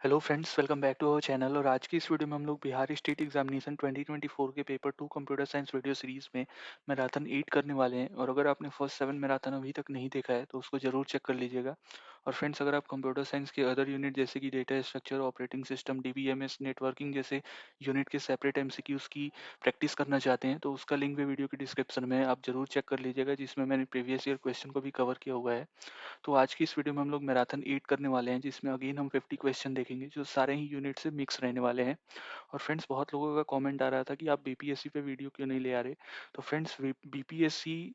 Hello friends, welcome back to our channel. और आज की इस वीडियो में हम लोग बिहार स्टेट एग्जामिनेशन 2024 के paper 2 computer science video series में मैराथन 8 करने वाले हैं। और अगर आपने फर्स्ट 7 मैराथन अभी तक नहीं देखा है तो उसको जरूर चेक कर लीजिएगा। और फ्रेंड्स, अगर आप कंप्यूटर साइंस के अदर यूनिट जैसे कि data structure, operating system, DBMS, networking जैसे यूनिट के सेपरेट एमसीक्यूज की प्रैक्टिस करना चाहते हैं तो उसका लिंक भी वीडियो के डिस्क्रिप्शन में है, आप जरूर चेक कर लीजिएगा, जिसमें मैंने प्रीवियस ईयर क्वेश्चन को भी कवर किया हुआ है। तो आज की इस वीडियो में हम लोग मैराथन 8 करने वाले हैं, जिसमें अगेन हम 50 क्वेश्चन देखेंगे जो सारे ही यूनिट से मिक्स रहने वाले हैं। और फ्रेंड्स, बहुत लोगों का कमेंट आ रहा था कि आप बीपीएससी पे वीडियो क्यों नहीं ले आ रहे। तो फ्रेंड्स, बीपीएससी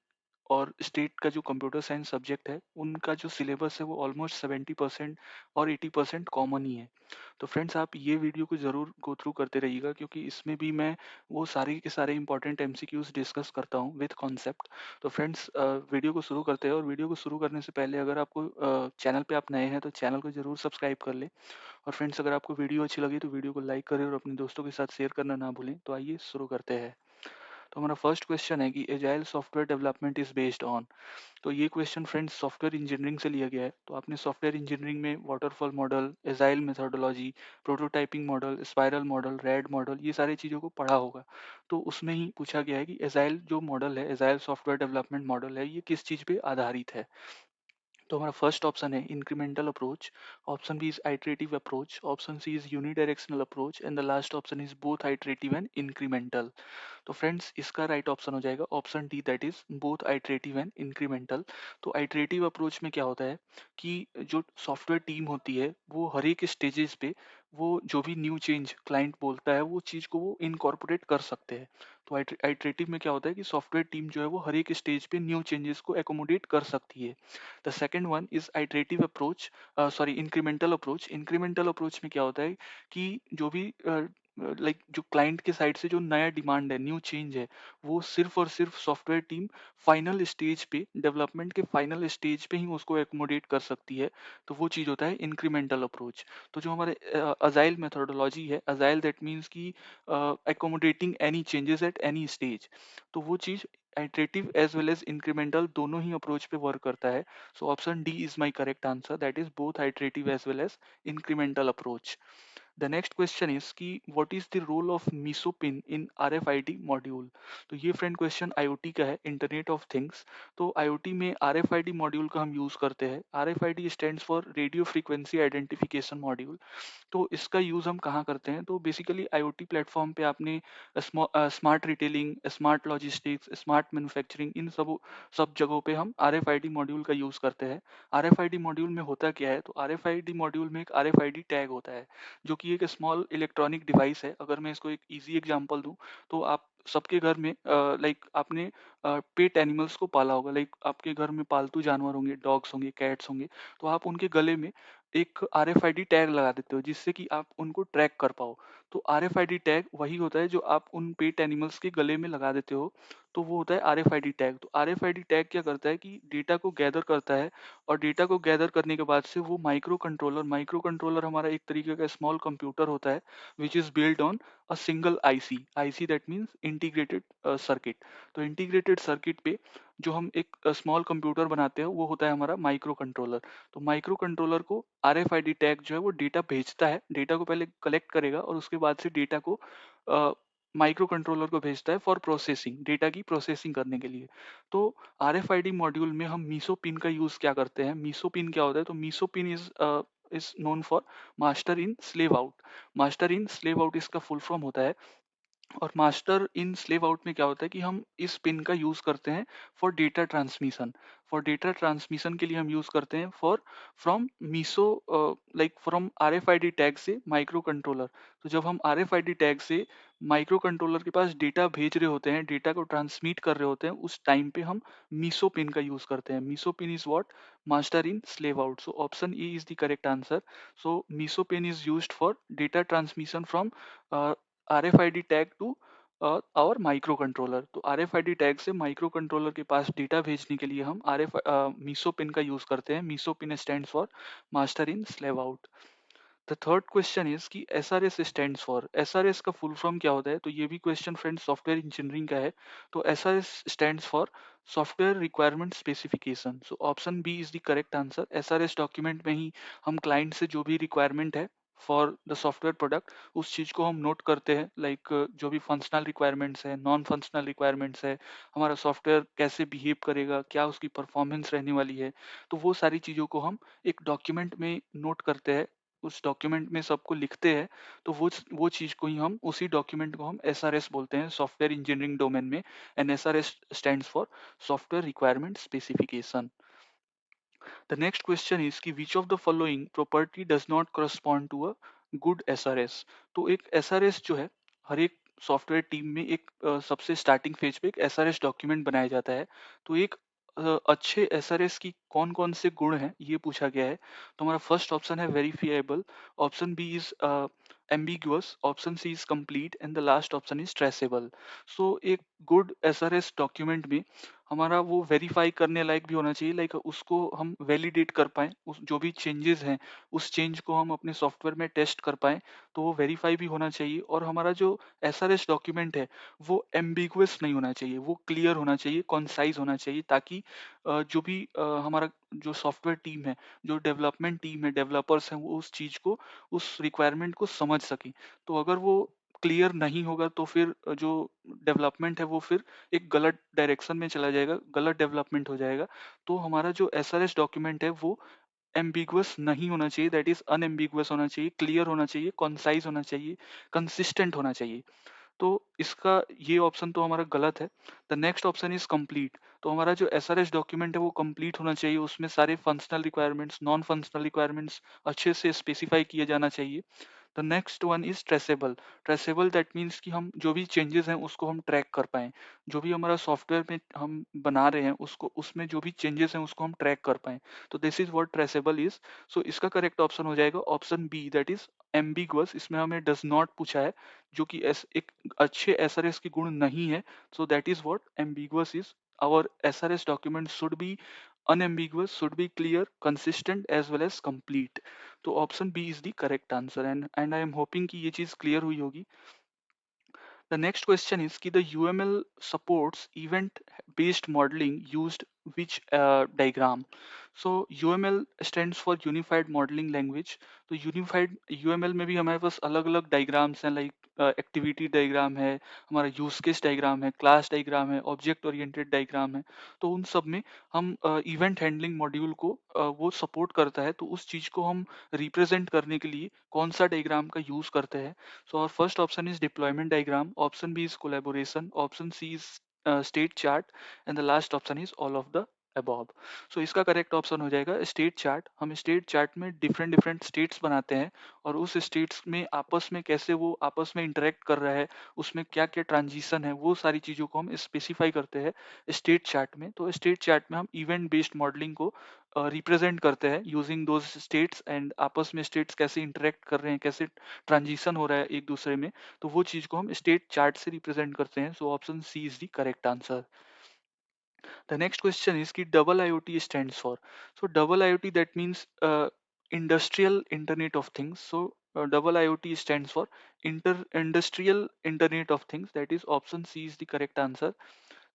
और स्टेट का जो कंप्यूटर साइंस सब्जेक्ट है उनका जो सिलेबस है वो ऑलमोस्ट 70% और 80% कॉमन ही है। तो फ्रेंड्स, आप ये वीडियो को ज़रूर गो थ्रू करते रहिएगा, क्योंकि इसमें भी मैं वो सारे के सारे इंपॉर्टेंट एमसीक्यूज डिस्कस करता हूँ विद कॉन्सेप्ट। तो फ्रेंड्स, वीडियो को शुरू करते हैं। और वीडियो को शुरू करने से पहले अगर आपको चैनल पे आप नए हैं तो चैनल को ज़रूर सब्सक्राइब कर लें। और फ्रेंड्स, अगर आपको वीडियो अच्छी लगी तो वीडियो को लाइक करें और अपने दोस्तों के साथ शेयर करना ना भूलें। तो आइए शुरू करते हैं। तो हमारा फर्स्ट क्वेश्चन है कि agile software development is based on. तो ये क्वेश्चन फ्रेंड्स सॉफ्टवेयर इंजीनियरिंग से लिया गया है। तो आपने सॉफ्टवेयर इंजीनियरिंग में waterfall model, agile methodology, prototyping model, spiral model, RAD model, ये सारी चीज़ों को पढ़ा होगा। तो उसमें ही पूछा गया है कि एजाइल जो मॉडल है, एजाइल सॉफ्टवेयर डेवलपमेंट मॉडल है, ये किस चीज़ पे आधारित है। तो हमारा फर्स्ट ऑप्शन है incremental approach, option B is iterative approach, option C is unidirectional approach and the last option is both iterative and incremental. तो फ्रेंड्स, इसका राइट ऑप्शन हो जाएगा option D, that is both iterative and incremental. तो iterative approach में क्या होता है कि जो सॉफ्टवेयर टीम होती है वो हर एक स्टेजेस पे वो जो भी न्यू चेंज क्लाइंट बोलता है वो चीज़ को वो इनकॉर्पोरेट कर सकते हैं। तो आइटरेटिव में क्या होता है कि सॉफ्टवेयर टीम जो है वो हर एक स्टेज पे न्यू चेंजेस को एकोमोडेट कर सकती है। The second one is iterative approach, sorry incremental approach. Incremental approach में क्या होता है कि जो भी जो क्लाइंट के साइड से जो नया डिमांड है, न्यू चेंज है, वो सिर्फ और सिर्फ सॉफ्टवेयर टीम फाइनल स्टेज पे, डेवलपमेंट के फाइनल स्टेज पे ही उसको एकोमोडेट कर सकती है। तो वो चीज़ होता है इंक्रीमेंटल अप्रोच। तो जो हमारे अजाइल मेथोडोलॉजी है, अजाइल दैट मीन्स की accommodating any changes at any stage. तो वो चीज़ iterative as well as incremental दोनों ही अप्रोच पे वर्क करता है। So option D is my correct answer, that is both iterative as well as incremental approach. The next question is कि what is the role of मीसोपिन in RFID module. तो ये friend question IoT का है, internet of things. तो IoT में RFID module का हम यूज करते हैं। RFID stands for radio frequency identification module. तो इसका यूज़ हम कहाँ करते हैं, तो बेसिकली आईओटी प्लेटफॉर्म पे आपने smart retailing, smart logistics, smart manufacturing, इन सब जगहों पे हम आरएफआईडी मॉड्यूल का यूज़ करते हैं। आरएफआईडी मॉड्यूल में होता क्या है, तो आरएफआईडी मॉड्यूल में एक आरएफआईडी टैग होता है, जो कि एक स्मॉल इलेक्ट्रॉनिक डिवाइस है। अगर मैं इसको एक ईजी एग्जांपल दूं, तो आप सबके घर में लाइक आपने पेट एनिमल्स को पाला होगा, लाइक आपके घर में पालतू जानवर होंगे, डॉग्स होंगे, कैट्स होंगे। तो आप उनके गले में एक आरएफआईडी टैग लगा देते हो, जिससे कि आप उनको ट्रैक कर पाओ। तो आरएफआईडी टैग वही होता है जो आप उन पेट एनिमल्स के गले में लगा देते हो। तो वो होता है आरएफआईडी टैग। तो आरएफआईडी टैग क्या करता है कि डेटा को गैदर करता है, और डेटा को गैदर करने के बाद से वो माइक्रो कंट्रोलर हमारा एक तरीके का स्मॉल कंप्यूटर होता है, which is build on a single IC. IC that means integrated circuit. तो इंटीग्रेटेड सर्किट पे जो हम एक स्मॉल कंप्यूटर बनाते हैं वो होता है हमारा माइक्रो कंट्रोलर। तो माइक्रो कंट्रोलर को आरएफआईडी टैग जो है वो डेटा भेजता है, डेटा को पहले कलेक्ट करेगा और उसके बाद से डेटा को माइक्रो कंट्रोलर को भेजता है फॉर प्रोसेसिंग, डेटा की प्रोसेसिंग करने के लिए। तो आरएफआईडी मॉड्यूल में हम मीसो पिन का यूज क्या करते हैं। मीसो पिन क्या होता है, तो MISO pin is known for master in slave out. Master in slave out इसका फुल फॉर्म होता है। और मास्टर इन स्लेव आउट में क्या होता है कि हम इस पिन का यूज करते हैं for data transmission. For data transmission के लिए हम यूज करते हैं for from MISO, like from RFID tag से माइक्रो कंट्रोलर। तो जब हम आरएफआईडी टैग से माइक्रो कंट्रोलर के पास डेटा भेज रहे होते हैं, डेटा को ट्रांसमिट कर रहे होते हैं, उस टाइम पे हम मीसो पिन का यूज करते हैं। MISO pin is what, master in slave out. So option E is the correct answer. So MISO pin is used for data transmission from RFID tag to और माइक्रो कंट्रोलर। तो RFID tag से microcontroller के पास data भेजने के लिए हम Meesho pin का यूज करते हैं। MISO pin stands for master in slave out. The third question is कि SRS स्टैंड्स फॉर। SRS का फुल फॉर्म क्या होता है, तो ये भी क्वेश्चन फ्रेंड सॉफ्टवेयर इंजीनियरिंग का है। तो SRS stands for software requirement specification. So option B is the correct answer. SRS document में ही हम क्लाइंट से जो भी रिक्वायरमेंट है फॉर द सॉफ्टवेयर प्रोडक्ट, उस चीज़ को हम नोट करते हैं, लाइक जो भी फंक्शनल रिक्वायरमेंट्स है, नॉन फंक्शनल रिक्वायरमेंट्स है, हमारा सॉफ्टवेयर कैसे बिहेव करेगा, क्या उसकी परफॉर्मेंस रहने वाली है, तो वो सारी चीज़ों को हम एक डॉक्यूमेंट में नोट करते हैं, उस डॉक्यूमेंट में सबको लिखते हैं। तो वो चीज़ को ही हम, उसी डॉक्यूमेंट को हम एसआरएस बोलते हैं सॉफ्टवेयर इंजीनियरिंग डोमेन में। And SRS stands for software requirement specification. The next question is कि which of the following property does not correspond to a good SRS? तो एक SRS जो है, हर एक सॉफ्टवेयर टीम में एक सबसे स्टार्टिंग फेज पे एक SRS डॉक्यूमेंट बनाया जाता है। तो एक अच्छे SRS की कौन कौन से गुण हैं ये पूछा गया है। तो हमारा फर्स्ट ऑप्शन है verifiable, option B is ambiguous, option C is complete and the last option is traceable. So एक गुड SRS डॉक्यूमेंट में हमारा वो वेरीफाई करने लायक भी होना चाहिए, लाइक उसको हम वैलिडेट कर पाएँ, उस जो भी चेंजेस हैं, उस चेंज को हम अपने सॉफ्टवेयर में टेस्ट कर पाएँ, तो वो वेरीफाई भी होना चाहिए। और हमारा जो एसआरएस डॉक्यूमेंट है, वो एम्बिगुअस नहीं होना चाहिए, वो क्लियर होना चाहिए, कॉन्साइज़ होना चाहिए, ताकि जो भी हमारा जो सॉफ्टवेयर टीम है, जो डेवलपमेंट टीम है, डेवलपर्स हैं, वो उस चीज़ को, उस रिक्वायरमेंट को समझ सकें। तो अगर वो क्लियर नहीं होगा तो फिर जो डेवलपमेंट है वो फिर एक गलत डायरेक्शन में चला जाएगा, गलत डेवलपमेंट हो जाएगा। तो हमारा जो एसआरएस डॉक्यूमेंट है वो एम्बिगुअस नहीं होना चाहिए, दैट इज़ अनएम्बिगुअस होना चाहिए, क्लियर होना चाहिए, कंसाइज़ होना चाहिए, कंसिस्टेंट होना चाहिए। तो इसका ये ऑप्शन तो हमारा गलत है। The next option is complete. तो हमारा जो एसआरएस डॉक्यूमेंट है वो कंप्लीट होना चाहिए, उसमें सारे functional requirements, non functional requirements अच्छे से स्पेसिफाई किए जाना चाहिए। The next one is traceable. Traceable that means कि हम जो भी चेंजेस हैं उसको हम ट्रैक कर पाएँ। जो भी हमारा सॉफ्टवेयर में हम बना रहे हैं उसको, उसमें जो भी चेंजेस हैं उसको हम ट्रैक कर पाएँ। तो this is what traceable is. So इसका करेक्ट ऑप्शन हो जाएगा option B, that is ambiguous. इसमें हमें डज नॉट पूछा है, जो कि एक अच्छे एसआरएस की गुण नहीं है। So that is what ambiguous is. Our SRS document should be unambiguous, should be clear, consistent as well as complete. तो option B is the correct answer. And I am hoping कि ये चीज clear हुई होगी। The next question is कि the UML supports event based modeling used which diagram? So UML stands for Unified Modeling Language. तो unified UML में भी हमारे पास अलग अलग डायग्राम्स हैं, लाइक एक्टिविटी डायग्राम है, हमारा यूज केस डायग्राम है, क्लास डायग्राम है, ऑब्जेक्ट ओरिएंटेड डायग्राम है। तो उन सब में हम इवेंट हैंडलिंग मॉड्यूल को वो सपोर्ट करता है। तो उस चीज़ को हम रिप्रेजेंट करने के लिए कौन सा डायग्राम का यूज़ करते हैं? So our first option is deployment diagram, option B is collaboration, option C is state chart, and the last option is all of the above. So इसका करेक्ट ऑप्शन हो जाएगा स्टेट चार्ट। हम state chart में different different states बनाते हैं, और उस states में आपस में कैसे वो आपस में इंटरेक्ट कर रहा है, उसमें क्या क्या ट्रांजिशन है, वो सारी चीज़ों को हम स्पेसिफाई करते हैं स्टेट चार्ट में। तो स्टेट चार्ट में हम इवेंट बेस्ड मॉडलिंग को रिप्रेजेंट करते हैं यूजिंग दोज स्टेट्स, एंड आपस में स्टेट्स कैसे इंटरेक्ट कर रहे हैं, कैसे ट्रांजिशन हो रहा है एक दूसरे में। तो वो चीज़ को हम स्टेट चार्ट से रिप्रेजेंट करते हैं। So option C is the correct answer. The next question is कि double IoT stands for. So double IoT, that means industrial Internet of Things. So double IoT stands for industrial Internet of Things. That is option C is the correct answer.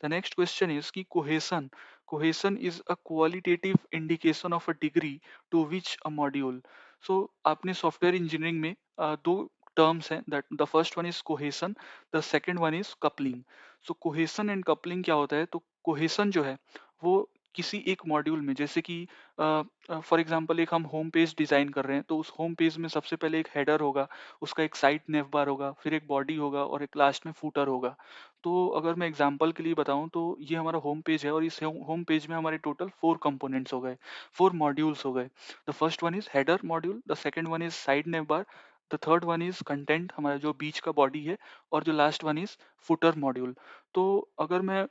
The next question is कि cohesion. Cohesion is a qualitative indication of a degree to which a module. So आपने software engineering में दो terms हैं, that the first one is cohesion, the second one is coupling. So cohesion and coupling क्या होता है? तो cohesion जो है वो किसी एक मॉड्यूल में, जैसे कि फॉर एग्जांपल एक हम होम पेज डिजाइन कर रहे हैं, तो उस होम पेज में सबसे पहले एक हेडर होगा, उसका एक साइड नेव बार होगा, फिर एक बॉडी होगा और एक लास्ट में फूटर होगा। तो अगर मैं एग्जांपल के लिए बताऊं तो ये हमारा होम पेज है, और इस होम पेज में हमारे टोटल 4 कंपोनेंट्स हो गए, 4 मॉड्यूल्स हो गए। The first one is header module, the second one is side naive bar, the third one is content, हमारा जो बीच का बॉडी है, और जो last one is footer module. तो अगर मैं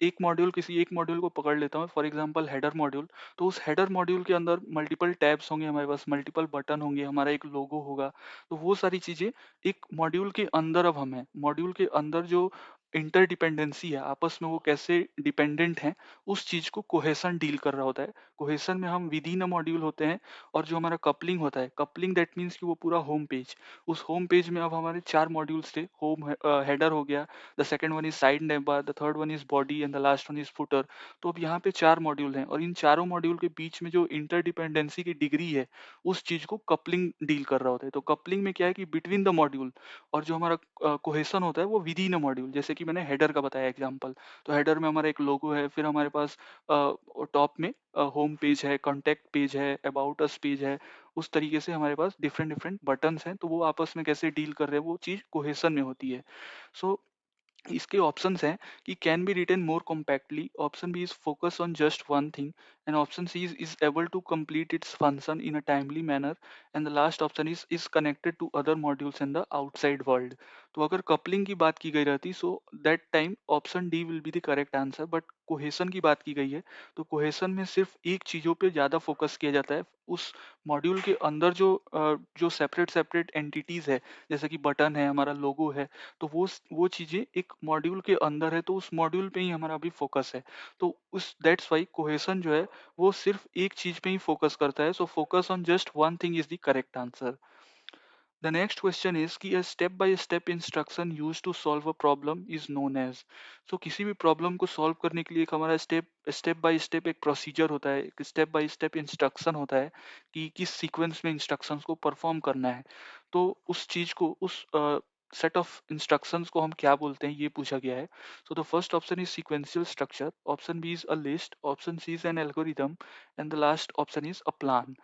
किसी एक मॉड्यूल को पकड़ लेता हूँ, फॉर एग्जांपल हेडर मॉड्यूल, तो उस हेडर मॉड्यूल के अंदर मल्टीपल टैब्स होंगे, हमारे पास मल्टीपल बटन होंगे, हमारा एक लोगो होगा। तो वो सारी चीज़ें एक मॉड्यूल के अंदर, अब हम हैं मॉड्यूल के अंदर जो इंटरडिपेंडेंसी है, आपस में वो कैसे डिपेंडेंट हैं, उस चीज़ को कोहेसन डील कर रहा होता है। कोहेसन में हम विद इन अ मॉड्यूल होते हैं, और जो हमारा कपलिंग होता है, कपलिंग दैट मीन्स कि वो पूरा होम पेज, उस होम पेज में अब हमारे 4 मॉड्यूल्स थे। होम हेडर हो गया, the second one is side navbar, the third one is body and the last one is footer. तो अब यहाँ पे 4 मॉड्यूल हैं, और इन चारों मॉड्यूल के बीच में जो इंटरडिपेंडेंसी की डिग्री है, उस चीज़ को कपलिंग डील कर रहा होता है। तो कपलिंग में क्या है कि बिटवीन द मॉड्यूल, और जो हमारा कोहेसन होता है वो विद इन अ मॉड्यूल, जैसे कि मैंने हेडर का बताया एग्जांपल। तो हेडर में हमारा एक लोगो है, फिर हमारे पास टॉप में होम पेज है, कॉन्टैक्ट पेज है, अबाउट अस पेज है। उस तरीके से हमारे पास डिफरेंट डिफरेंट बटन्स हैं, तो वो आपस में कैसे डील कर रहे हैं वो चीज़ कोहेसन में होती है। सो इसके ऑप्शंस हैं कि can be written more compactly, option B is focus on just one thing, and option C is able to complete its function in a timely manner, and the last option is connected to other modules in the outside world. तो अगर coupling की बात की गई रहती, so that time option D will be the correct answer. But cohesion की बात की गई है, तो कोहेसन में सिर्फ एक चीज़ों पे ज़्यादा फोकस किया जाता है। उस मॉड्यूल के अंदर जो सेपरेट सेपरेट एंटिटीज है, जैसे कि बटन है, हमारा लोगो है, तो वो चीज़ें एक मॉड्यूल के अंदर है, तो उस मॉड्यूल पे ही हमारा अभी फोकस है। तो उस दैट्स वाई कोहेसन जो है वो सिर्फ एक चीज पे ही फोकस करता है। So focus on just one thing is the correct answer. The next question is कि a step by step instruction use to solve a problem is known as. So किसी भी प्रॉब्लम को सॉल्व करने के लिए एक हमारा स्टेप स्टेप बाय स्टेप एक प्रोसीजर होता है, एक स्टेप बाय स्टेप इंस्ट्रक्शन होता है कि किस सीक्वेंस में इंस्ट्रक्शंस को परफॉर्म करना है। तो उस चीज को, उस सेट ऑफ इंस्ट्रक्शंस को हम क्या बोलते हैं, ये पूछा गया है। So the first option is sequential structure, option B is a list, option C is an algorithm, and the last option is a plan.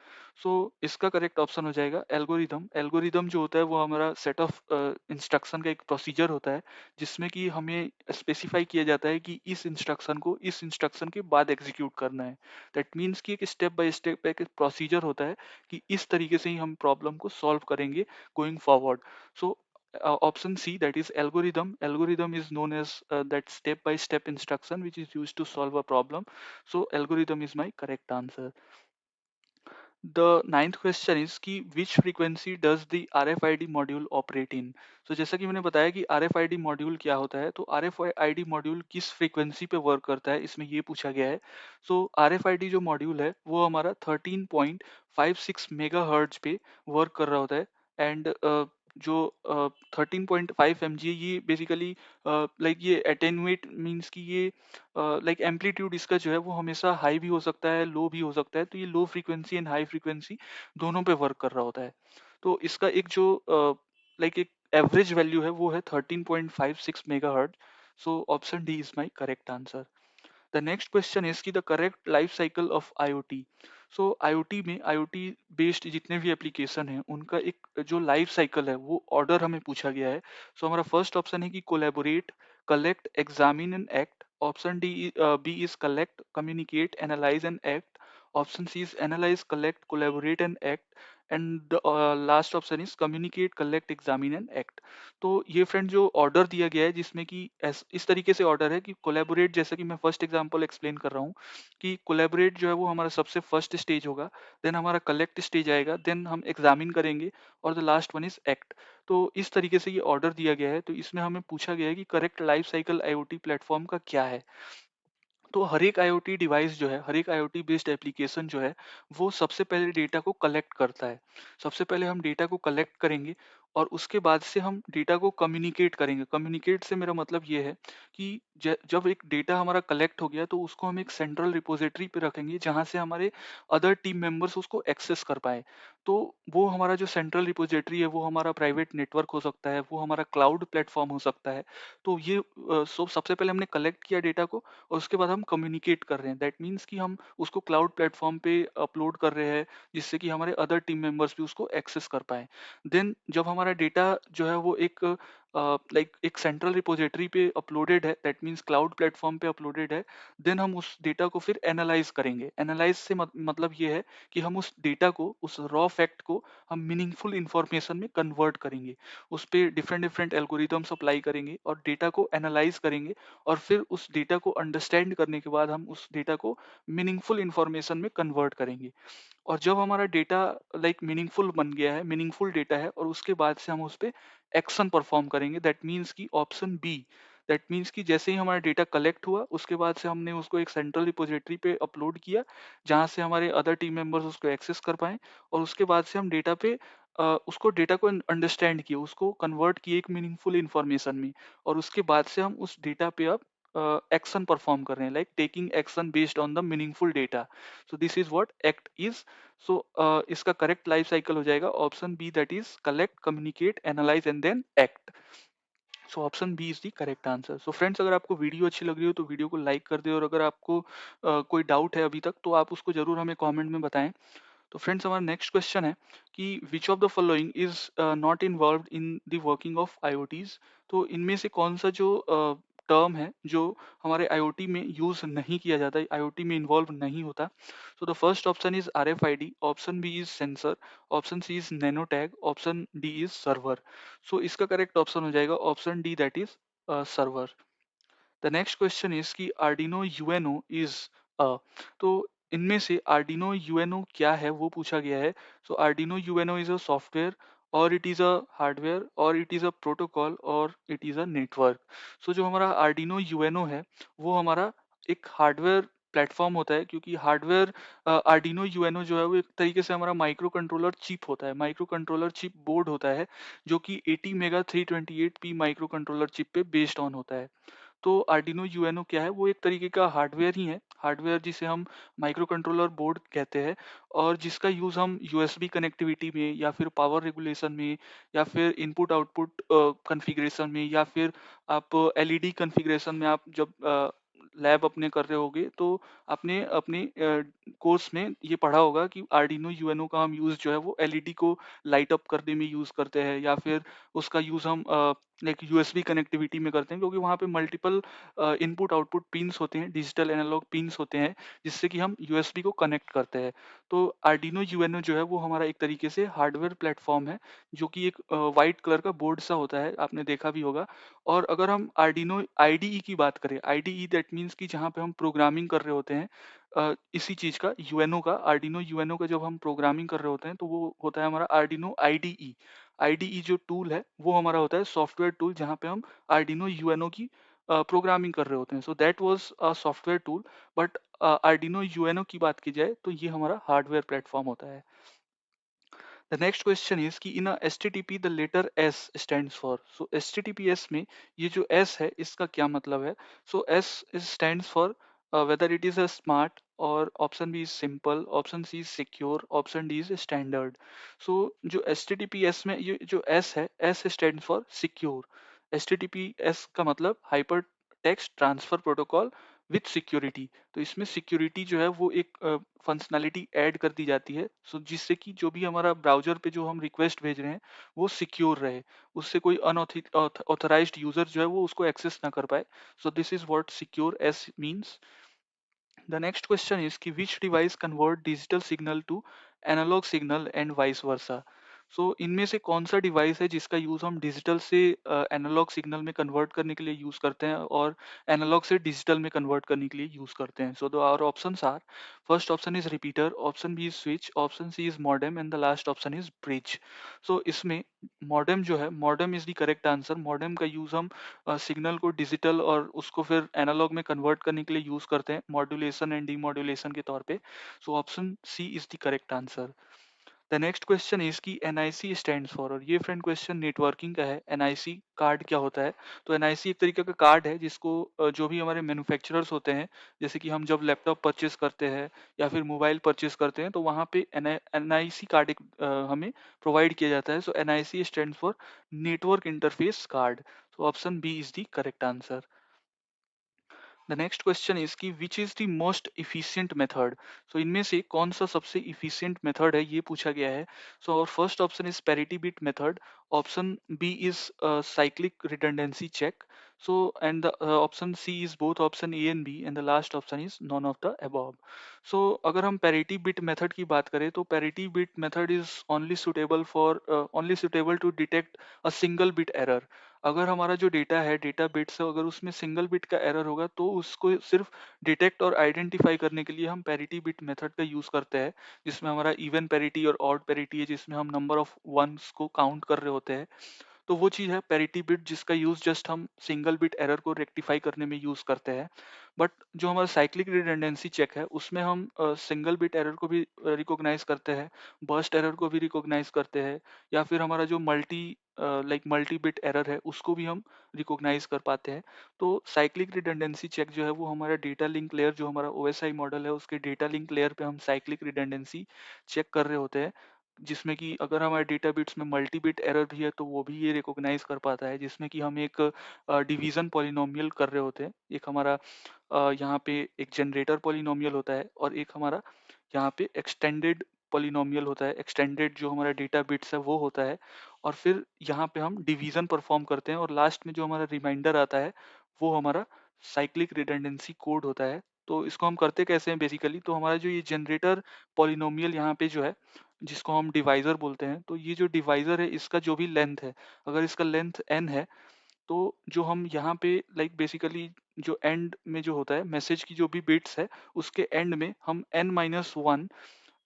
So इसका करेक्ट ऑप्शन हो जाएगा एल्गोरिदम। एल्गोरिदम जो होता है वो हमारा सेट ऑफ इंस्ट्रक्शन का एक प्रोसीजर होता है, जिसमें कि हमें स्पेसिफाई किया जाता है कि इस इंस्ट्रक्शन को इस इंस्ट्रक्शन के बाद एग्जीक्यूट करना है। दैट मीन्स कि एक स्टेप बाय स्टेप एक प्रोसीजर होता है कि इस तरीके से ही हम प्रॉब्लम को सॉल्व करेंगे going forward. So option C, that is algorithm. Algorithm is known as that step by step instruction which is used to solve a problem. So algorithm is my correct answer. The ninth question is कि which frequency does the RFID module operate in? So जैसा कि मैंने बताया कि RFID module क्या होता है, तो RFID मॉड्यूल किस फ्रीक्वेंसी पे वर्क करता है, इसमें ये पूछा गया है। सो RFID जो मॉड्यूल है वो हमारा 13.56 मेगाहर्ट्ज पे वर्क कर रहा होता है। एंड जो 13.5 mg ये बेसिकली लाइक ये एटेन्यूएट मीन्स कि ये लाइक एम्पलीट्यूड इसका जो है वो हमेशा हाई भी हो सकता है, लो भी हो सकता है। तो ये low frequency and high frequency दोनों पे वर्क कर रहा होता है। तो इसका एक जो लाइक एक एवरेज वैल्यू है वो है 13.56 megahertz. So option D is my correct answer. The next question is की the correct life cycle of IoT। So IoT में IoT बेस्ड जितने भी एप्लीकेशन हैं उनका एक जो लाइफ साइकिल है वो ऑर्डर हमें पूछा गया है। सो हमारा फर्स्ट ऑप्शन है कि collaborate, collect, examine and act. Option D B is collect, communicate, analyse and act. Option C is analyse, collect, collaborate and act. And the last option is communicate, collect, examine and act. तो ये friend जो order दिया गया है, जिसमें कि इस तरीके से ऑर्डर है कि कोलैबोरेट, जैसा कि मैं फर्स्ट एग्जांपल एक्सप्लेन कर रहा हूँ कि कोलैबोरेट जो है वो हमारा सबसे फर्स्ट स्टेज होगा, देन हमारा कलेक्ट स्टेज आएगा, देन हम एग्जामिन करेंगे, और the last one is act. तो इस तरीके से ये ऑर्डर दिया गया है। तो इसमें हमें पूछा गया है कि correct life cycle IoT platform का क्या है। तो हर एक IoT डिवाइस जो है, हर एक IoT बेस्ड एप्लीकेशन जो है, वो सबसे पहले डेटा को कलेक्ट करता है। सबसे पहले हम डेटा को कलेक्ट करेंगे, और उसके बाद से हम डेटा को कम्युनिकेट करेंगे। कम्युनिकेट से मेरा मतलब ये है कि जब एक डेटा हमारा कलेक्ट हो गया, तो उसको हम एक सेंट्रल रिपोजिटरी पे रखेंगे, जहाँ से हमारे अदर टीम मेंबर्स उसको एक्सेस कर पाए। तो वो हमारा जो सेंट्रल रिपोजिटरी है वो हमारा प्राइवेट नेटवर्क हो सकता है, वो हमारा क्लाउड प्लेटफॉर्म हो सकता है। तो ये सबसे पहले हमने कलेक्ट किया डेटा को, और उसके बाद हम कम्युनिकेट कर रहे हैं। दैट मीन्स कि हम उसको क्लाउड प्लेटफॉर्म पे अपलोड कर रहे हैं, जिससे कि हमारे अदर टीम मेंबर्स भी उसको एक्सेस कर पाए। देन जब हमारा डेटा जो है वो एक लाइक एक सेंट्रल रिपोजिटरी पे अपलोडेड है, दैट मीन्स क्लाउड प्लेटफॉर्म पे अपलोडेड है, देन हम उस डेटा को फिर एनालाइज करेंगे। एनालाइज से मतलब ये है कि हम उस डेटा को, उस रॉ फैक्ट को हम मीनिंगफुल इंफॉर्मेशन में कन्वर्ट करेंगे। उस पे डिफरेंट डिफरेंट एल्गोरिदम्स अप्लाई करेंगे और डेटा को एनालाइज करेंगे, और फिर उस डेटा को अंडरस्टैंड करने के बाद हम उस डेटा को मीनिंगफुल इंफॉर्मेशन में कन्वर्ट करेंगे। और जब हमारा डेटा लाइक मीनिंगफुल बन गया है, मीनिंगफुल डेटा है, और उसके बाद से हम उस पे एक्शन परफॉर्म करेंगे। दैट मीन्स कि ऑप्शन बी, दैट मीन्स कि जैसे ही हमारा डेटा कलेक्ट हुआ उसके बाद से हमने उसको एक सेंट्रल रिपोजिटरी पे अपलोड किया, जहाँ से हमारे अदर टीम मेंबर्स उसको एक्सेस कर पाएँ, और उसके बाद से हम डेटा पे उसको डेटा को अंडरस्टैंड किए, उसको कन्वर्ट किए एक मीनिंगफुल इन्फॉर्मेशन में, और उसके बाद से हम उस डेटा पे अब एक्शन परफॉर्म कर रहे हैं, like taking action based on the meaningful data. So this is what act is. So इसका करेक्ट लाइफ साइकिल हो जाएगा option B, that is collect, communicate, analyse and then act. So option B is the correct answer. So friends, अगर आपको video अच्छी लग रही हो तो वीडियो को लाइक कर दे, और अगर आपको कोई डाउट है अभी तक तो आप उसको जरूर हमें कमेंट में बताएं। तो फ्रेंड्स, हमारा नेक्स्ट क्वेश्चन है कि which of the following is not involved in the working of IoTs. तो इनमें से कौन सा जो टर्म है जो हमारे आईओटी में यूज नहीं किया जाता है, आईओटी में इन्वॉल्व नहीं होता। So the first option is RFID, option B is sensor, option C is nano tag, option D is server. So इसका करेक्ट ऑप्शन हो जाएगा option D, that is server. The next question is कि Arduino UNO is a, तो इनमें से Arduino UNO क्या है वो पूछा गया है। So Arduino UNO is a software, or it is a hardware, or it is a protocol, or it is a network. So जो हमारा आर्डिनो यूएनओ है वो हमारा एक हार्डवेयर प्लेटफॉर्म होता है, क्योंकि हार्डवेयर आर्डिनो यूएनओ जो है वो एक तरीके से हमारा माइक्रो कंट्रोलर चिप होता है, माइक्रो कंट्रोलर चिप बोर्ड होता है, जो कि 80 mega 328p micro controller chip पे बेस्ड ऑन होता है। तो आर्डिनो यूएनओ क्या है, वो एक तरीके का हार्डवेयर ही है, हार्डवेयर जिसे हम माइक्रो कंट्रोलर बोर्ड कहते हैं, और जिसका यूज़ हम यूएसबी कनेक्टिविटी में, या फिर पावर रेगुलेशन में, या फिर इनपुट आउटपुट कॉन्फ़िगरेशन में, या फिर आप एलईडी कॉन्फ़िगरेशन में, आप जब लैब अपने कर रहे होगे तो आपने अपने कोर्स में ये पढ़ा होगा कि आर्डिनो यूएनओ का हम यूज़ जो है वो एलईडी को लाइट अप करने में यूज़ करते हैं, या फिर उसका यूज़ हम लाइक यूएसबी कनेक्टिविटी में करते हैं, क्योंकि वहाँ पे मल्टीपल इनपुट आउटपुट पिन्स होते हैं, डिजिटल एनालॉग पिन्स होते हैं, जिससे कि हम यूएसबी को कनेक्ट करते हैं। तो आर्डिनो यूएनओ जो है वो हमारा एक तरीके से हार्डवेयर प्लेटफॉर्म है, जो कि एक वाइट कलर का बोर्ड सा होता है, आपने देखा भी होगा। और अगर हम आर्डिनो आईडीई की बात करें, आईडीई दैट मीन्स कि जहाँ पे हम प्रोग्रामिंग कर रहे होते हैं, इसी चीज़ का, यूएनओ का, आर्डिनो यूएनओ का जब हम प्रोग्रामिंग कर रहे होते हैं तो वो होता है हमारा आर्डिनो आईडीई। आईडीई जो टूल है वो हमारा होता है सॉफ्टवेयर टूल, जहाँ पे हम आर्डिनो यूएनओ की प्रोग्रामिंग कर रहे होते हैं। So that was a software tool, but Arduino UNO की बात की जाए तो ये हमारा हार्डवेयर प्लेटफॉर्म होता है। The next question is कि in a HTTP the letter S stands for. So HTTPS में ये जो S है इसका क्या मतलब है? So S is stands for whether it is a smart, और option B is simple, option C is secure, option D is standard. So जो HTTPS में ये जो S है, S stands for secure. HTTPS का मतलब hyper text transfer protocol with security. तो इसमें सिक्योरिटी जो है वो एक फंक्शनैलिटी ऐड कर दी जाती है, सो जिससे कि जो भी हमारा ब्राउजर पे जो हम रिक्वेस्ट भेज रहे हैं वो सिक्योर रहे, उससे कोई अनऑथराइज्ड यूजर जो है वो उसको एक्सेस ना कर पाए। सो this is what secure S means. The next question is कि which device convert digital signal to analog signal and vice versa. So इनमें से कौन सा डिवाइस है जिसका यूज हम डिजिटल से एनालॉग सिग्नल में कन्वर्ट करने के लिए यूज करते हैं, और एनालॉग से डिजिटल में कन्वर्ट करने के लिए यूज करते हैं। So the our options are, first option is repeater, option B is switch, option C is modem, and the last option is bridge. So इसमें मॉडेम जो है, modem is the correct answer. Modem का use हम signal को digital और उसको फिर analogue में कन्वर्ट करने के लिए यूज करते हैं, मॉड्यूलेशन एंड डीमॉड्यूलेशन के तौर पे। So option C is the correct answer. The next question is कि एनआईसी स्टैंड्स फॉर, और ये फ्रेंड क्वेश्चन नेटवर्किंग का है। एनआईसी कार्ड क्या होता है? तो एनआईसी एक तरीके का कार्ड है जिसको जो भी हमारे मैन्युफैक्चरर्स होते हैं, जैसे कि हम जब लैपटॉप परचेस करते हैं या फिर मोबाइल परचेस करते हैं, तो वहाँ पे एनआईसी कार्ड एक हमें प्रोवाइड किया जाता है। So NIC stands for network interface card. So option B is the correct answer. The next question is कि which is the most efficient method. So इनमें से कौन सा सबसे इफिशियंट मेथड है ये पूछा गया है। So our first option is parity bit method, option B is cyclic redundancy check, so and the option C is both option A and B, and the last option is none of the above. So अगर हम parity bit method की बात करें तो parity bit method is only suitable to detect a single bit error. अगर हमारा जो data है, डेटा बिट्स है, अगर उसमें सिंगल बिट का एरर होगा तो उसको सिर्फ डिटेक्ट और आइडेंटिफाई करने के लिए हम पैरिटी बिट मेथड का यूज करते हैं, जिसमें हमारा इवन पैरिटी और ऑड पैरिटी है, जिसमें हम नंबर ऑफ वंस को काउंट कर रहे होते हैं। तो वो चीज़ है पैरिटी बिट, जिसका यूज़ जस्ट हम सिंगल बिट एरर को रेक्टिफाई करने में यूज़ करते हैं। बट जो हमारा साइक्लिक रिडंडेंसी चेक है उसमें हम सिंगल बिट एरर को भी रिकॉग्नाइज करते हैं, बर्स्ट एरर को भी रिकॉग्नाइज करते हैं, या फिर हमारा जो मल्टी बिट एरर है उसको भी हम रिकॉग्नाइज कर पाते हैं। तो साइक्लिक रिडंडेंसी चेक जो है वो हमारा डेटा लिंक लेयर, जो हमारा ओएसआई मॉडल है उसके डेटा लिंक लेयर पे हम साइक्लिक रिडंडेंसी चेक कर रहे होते हैं, जिसमें कि अगर हमारे डेटा बिट्स में मल्टी बिट एरर भी है तो वो भी ये रिकॉग्नाइज कर पाता है, जिसमें कि हम एक डिवीजन पॉलिनोमियल कर रहे होते हैं। एक हमारा यहाँ पे एक जनरेटर पॉलिनोमियल होता है और एक हमारा यहाँ पे एक्सटेंडेड पॉलिनोमियल होता है। एक्सटेंडेड जो हमारा डेटा बिट्स है वो होता है, और फिर यहाँ पे हम डिवीजन परफॉर्म करते हैं, और लास्ट में जो हमारा रिमाइंडर आता है वो हमारा साइक्लिक रिडंडेंसी कोड होता है। तो इसको हम करते कैसे हैं बेसिकली, तो हमारा जो ये जनरेटर पॉलिनोमियल यहाँ पे जो है, जिसको हम डिवाइजर बोलते हैं, तो ये जो डिवाइजर है इसका जो भी लेंथ है, अगर इसका लेंथ n है, तो जो हम यहाँ पे बेसिकली जो एंड में जो होता है मैसेज की जो भी बिट्स है उसके एंड में हम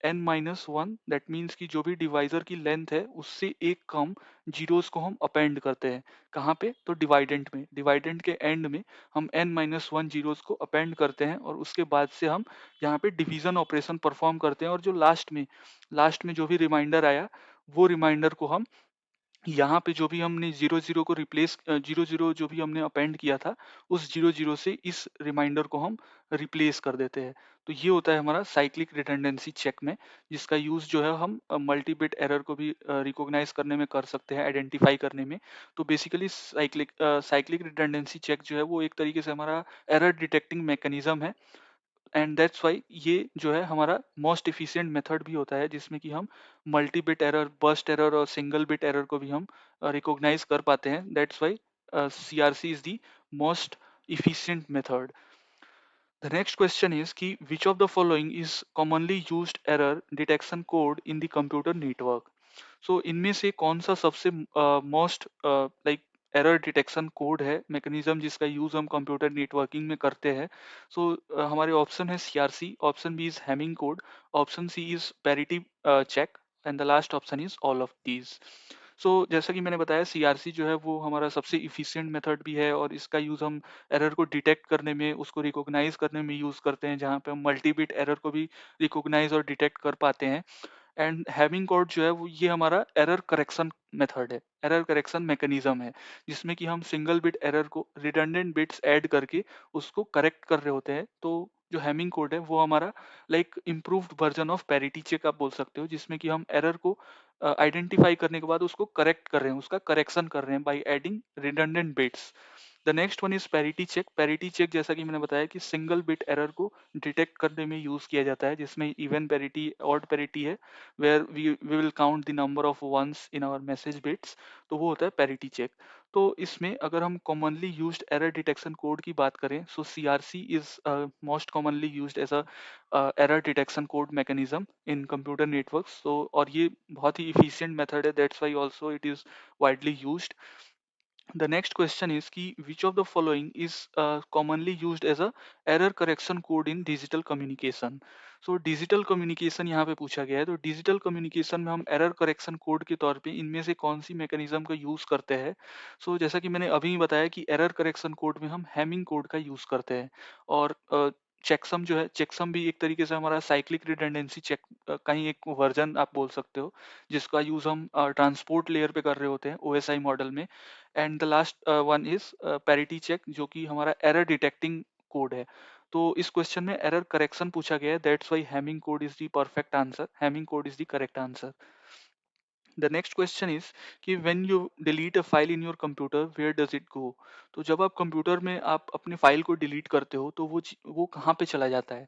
n-1 दैट मीन्स कि जो भी डिवाइजर की लेंथ है उससे एक कम जीरोस को हम अपेंड करते हैं। कहाँ पे, तो डिवाइडेंट में, डिवाइडेंट के एंड में हम n-1 जीरोस को अपेंड करते हैं, और उसके बाद से हम यहाँ पे डिवीजन ऑपरेशन परफॉर्म करते हैं, और जो लास्ट में जो भी रिमाइंडर आया वो रिमाइंडर को हम यहाँ पे जो भी हमने जीरो जीरो को रिप्लेस जीरो जीरो जो भी हमने अपेंड किया था उस जीरो जीरो से इस रिमाइंडर को हम रिप्लेस कर देते हैं। तो ये होता है हमारा साइक्लिक रिडंडेंसी चेक में, जिसका यूज जो है हम मल्टी बिट एरर को भी रिकॉग्नाइज करने में कर सकते हैं, आइडेंटिफाई करने में। तो बेसिकली साइक्लिक रिडंडेंसी चेक जो है वो एक तरीके से हमारा एरर डिटेक्टिंग मैकेनिज्म है, एंड दैट्स वाई ये जो है हमारा मोस्ट इफिशिएंट मेथड भी होता है, जिसमें कि हम multi bit error, burst error और सिंगल बिट एरर को भी हम रिकॉग्नाइज कर पाते हैं। That's why CRC is the most efficient method. The next question is कि which of the following is commonly used error detection code in the computer network? So इनमें से कौन सा सबसे most like error detection code है, mechanism जिसका use हम computer networking में करते हैं? सो हमारे ऑप्शन है CRC, option B is Hamming code, option C is parity check, and the last option is all of these. So जैसा कि मैंने बताया CRC जो है वो हमारा सबसे इफिशिएंट मेथड भी है, और इसका यूज हम एरर को डिटेक्ट करने में, उसको रिकॉग्नाइज करने में यूज करते हैं, जहाँ पे हम मल्टी बिट एरर को भी रिकॉग्नाइज और डिटेक्ट कर पाते हैं। एंड हैविंग कोड जो है वो ये हमारा एरर करेक्शन मेथड है, एरर करेक्शन मैकेनिज्म है, जिसमें कि हम सिंगल बिट एरर को रिडंडेंट बिट्स ऐड करके उसको करेक्ट कर रहे होते हैं। तो जो हैमिंग कोड है वो हमारा like improved version of parity check आप बोल सकते हो, जिसमें कि हम एरर को आइडेंटिफाई करने के बाद उसको करेक्ट कर रहे हैं, उसका करेक्शन कर रहे हैं by adding redundant bits. The next one is parity check. Parity check जैसा कि मैंने बताया कि सिंगल बिट एरर को डिटेक्ट करने में यूज किया जाता है, जिसमें इवन पैरिटी, ऑड पैरिटी है, where we will count the number of ones in our message bits. तो वो होता है पैरिटी चेक। तो इसमें अगर हम commonly used error detection code की बात करें, so CRC is most commonly used as a error detection code mechanism in computer networks. तो और ये बहुत ही इफिशिएंट मेथड है, that's why also it is widely used. The next question is कि which of the following is commonly used as a error correction code in digital communication? So digital communication यहाँ पे पूछा गया है, तो digital communication में हम error correction code के तौर पे इनमें से कौन सी mechanism का यूज करते हैं? So जैसा कि मैंने अभी बताया कि error correction code में हम हैमिंग कोड का यूज करते हैं, और चेकसम जो है, चेकसम भी एक तरीके से हमारा साइक्लिक रिडंडेंसी चेक का ही एक वर्जन आप बोल सकते हो, जिसका यूज हम ट्रांसपोर्ट लेयर पे कर रहे होते हैं OSI मॉडल में। And the last one is parity check, जो कि हमारा एरर डिटेक्टिंग कोड है। तो इस क्वेश्चन में एरर करेक्शन पूछा गया है, that's why Hamming code is the perfect answer, Hamming code is the correct answer. The next question is कि when you delete a file in your computer where does it go? तो जब आप computer में आप अपनी file को delete करते हो तो वो कहाँ पे चला जाता है?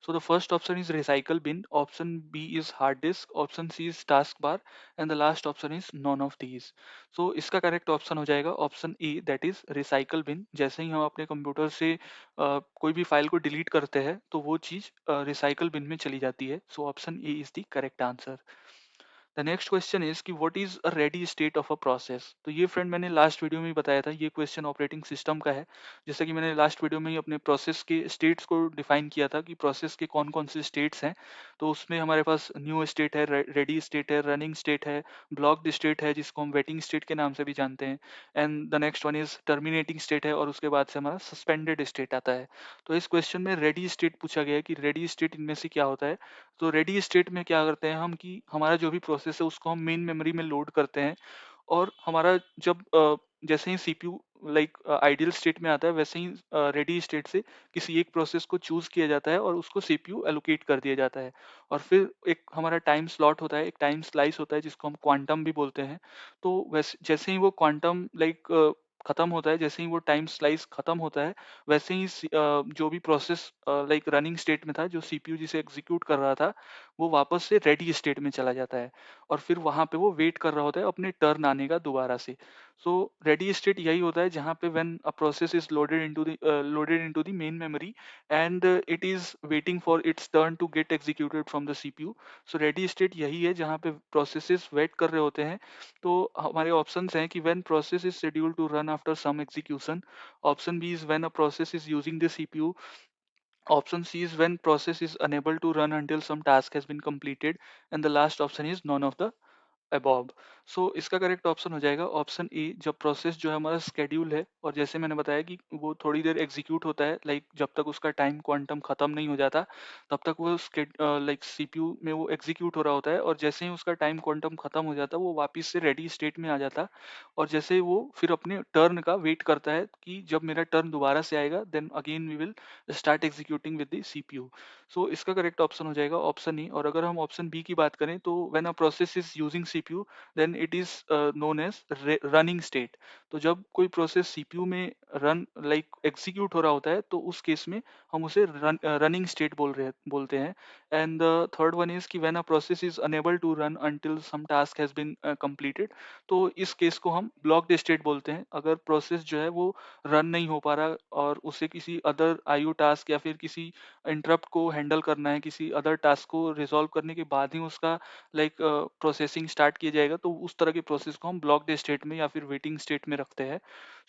So the first option is recycle bin, option B is hard disk, option C is task bar, and the last option is none of these. So इसका करेक्ट ऑप्शन हो जाएगा option A, that is recycle bin. जैसे ही हम अपने computer से कोई भी फाइल को डिलीट करते हैं तो वो चीज़ रिसाइकल बिन में चली जाती है। So option A is the correct answer. The next question is कि what is a ready state of a process. तो ये फ्रेंड मैंने लास्ट वीडियो में ही बताया था, ये क्वेश्चन ऑपरेटिंग सिस्टम का है। जैसा कि मैंने लास्ट वीडियो में ही अपने प्रोसेस के स्टेट्स को डिफाइन किया था कि प्रोसेस के कौन कौन से स्टेट्स हैं। तो उसमें हमारे पास न्यू स्टेट है, रेडी स्टेट है, रनिंग स्टेट है, ब्लॉक्ड स्टेट है जिसको हम वेटिंग स्टेट के नाम से भी जानते हैं, and the next one is terminating state है, और उसके बाद से हमारा सस्पेंडेड स्टेट आता है। तो इस क्वेश्चन में रेडी स्टेट पूछा गया है कि रेडी स्टेट इनमें से क्या होता है। तो रेडी स्टेट में क्या करते हैं हम कि हमारा जो भी प्रोसेस है उसको हम मेन मेमोरी में लोड करते हैं, और हमारा जब जैसे ही सीपीयू लाइक आइडियल स्टेट में आता है, वैसे ही रेडी स्टेट से किसी एक प्रोसेस को चूज किया जाता है और उसको सीपीयू एलोकेट कर दिया जाता है। और फिर एक हमारा टाइम स्लॉट होता है, एक टाइम स्लाइस होता है जिसको हम क्वांटम भी बोलते हैं। तो वैसे जैसे ही वो क्वांटम लाइक खत्म होता है, जैसे ही वो टाइम स्लाइस खत्म होता है, वैसे ही जो भी प्रोसेस लाइक रनिंग स्टेट में था, जो सीपीयू जिसे एग्जीक्यूट कर रहा था, वो वापस से रेडी स्टेट में चला जाता है, और फिर वहां पे वो वेट कर रहा होता है अपने टर्न आने का दोबारा से। सो रेडी स्टेट यही होता है जहाँ पे when a process is loaded into the main memory and it is waiting for its turn to get executed from the CPU. So ready state यही है जहाँ पे प्रोसेसेस वेट कर रहे होते हैं। तो हमारे ऑप्शंस हैं कि when process is scheduled to run after some execution, option B is when a process is using the CPU, option C is when process is unable to run until some task has been completed, and the last option is none of the अबॉब। सो इसका correct option हो जाएगा option ए, जब process जो है हमारा schedule है और जैसे मैंने बताया कि वो थोड़ी देर एग्जीक्यूट होता है, लाइक जब तक उसका टाइम क्वांटम खत्म नहीं हो जाता तब तक वो लाइक सीपीयू में वो एग्जीक्यूट हो रहा होता है, और जैसे ही उसका टाइम क्वांटम खत्म हो जाता है वो वापस से रेडी स्टेट में आ जाता, और जैसे ही वो फिर अपने टर्न का वेट करता है कि जब मेरा टर्न दोबारा से आएगा then again we will start executing with the CPU. So इसका करेक्ट ऑप्शन हो जाएगा ऑप्शन ई। और अगर हम ऑप्शन बी की बात करें तो when a process is using CPU then it is known as running state. तो जब कोई प्रोसेस सीपीयू में रन लाइक एग्जीक्यूट हो रहा होता है तो उस केस में हम उसे रनिंग स्टेट बोलते हैं। And the third one is कि when a process is unable to run until some task has been completed, तो इस केस को हम ब्लॉक्ड स्टेट बोलते हैं। अगर प्रोसेस जो है वो रन नहीं हो पा रहा और उसे किसी अदर आईओ टास्क या फिर किसी इंटरप्ट को हैंडल करना है, किसी अदर टास्क को रिजॉल्व करने के बाद ही उसका लाइक प्रोसेसिंग स्टार्ट किया जाएगा, तो उस तरह के प्रोसेस को हम ब्लॉक्ड स्टेट में या फिर वेटिंग स्टेट में रखते हैं।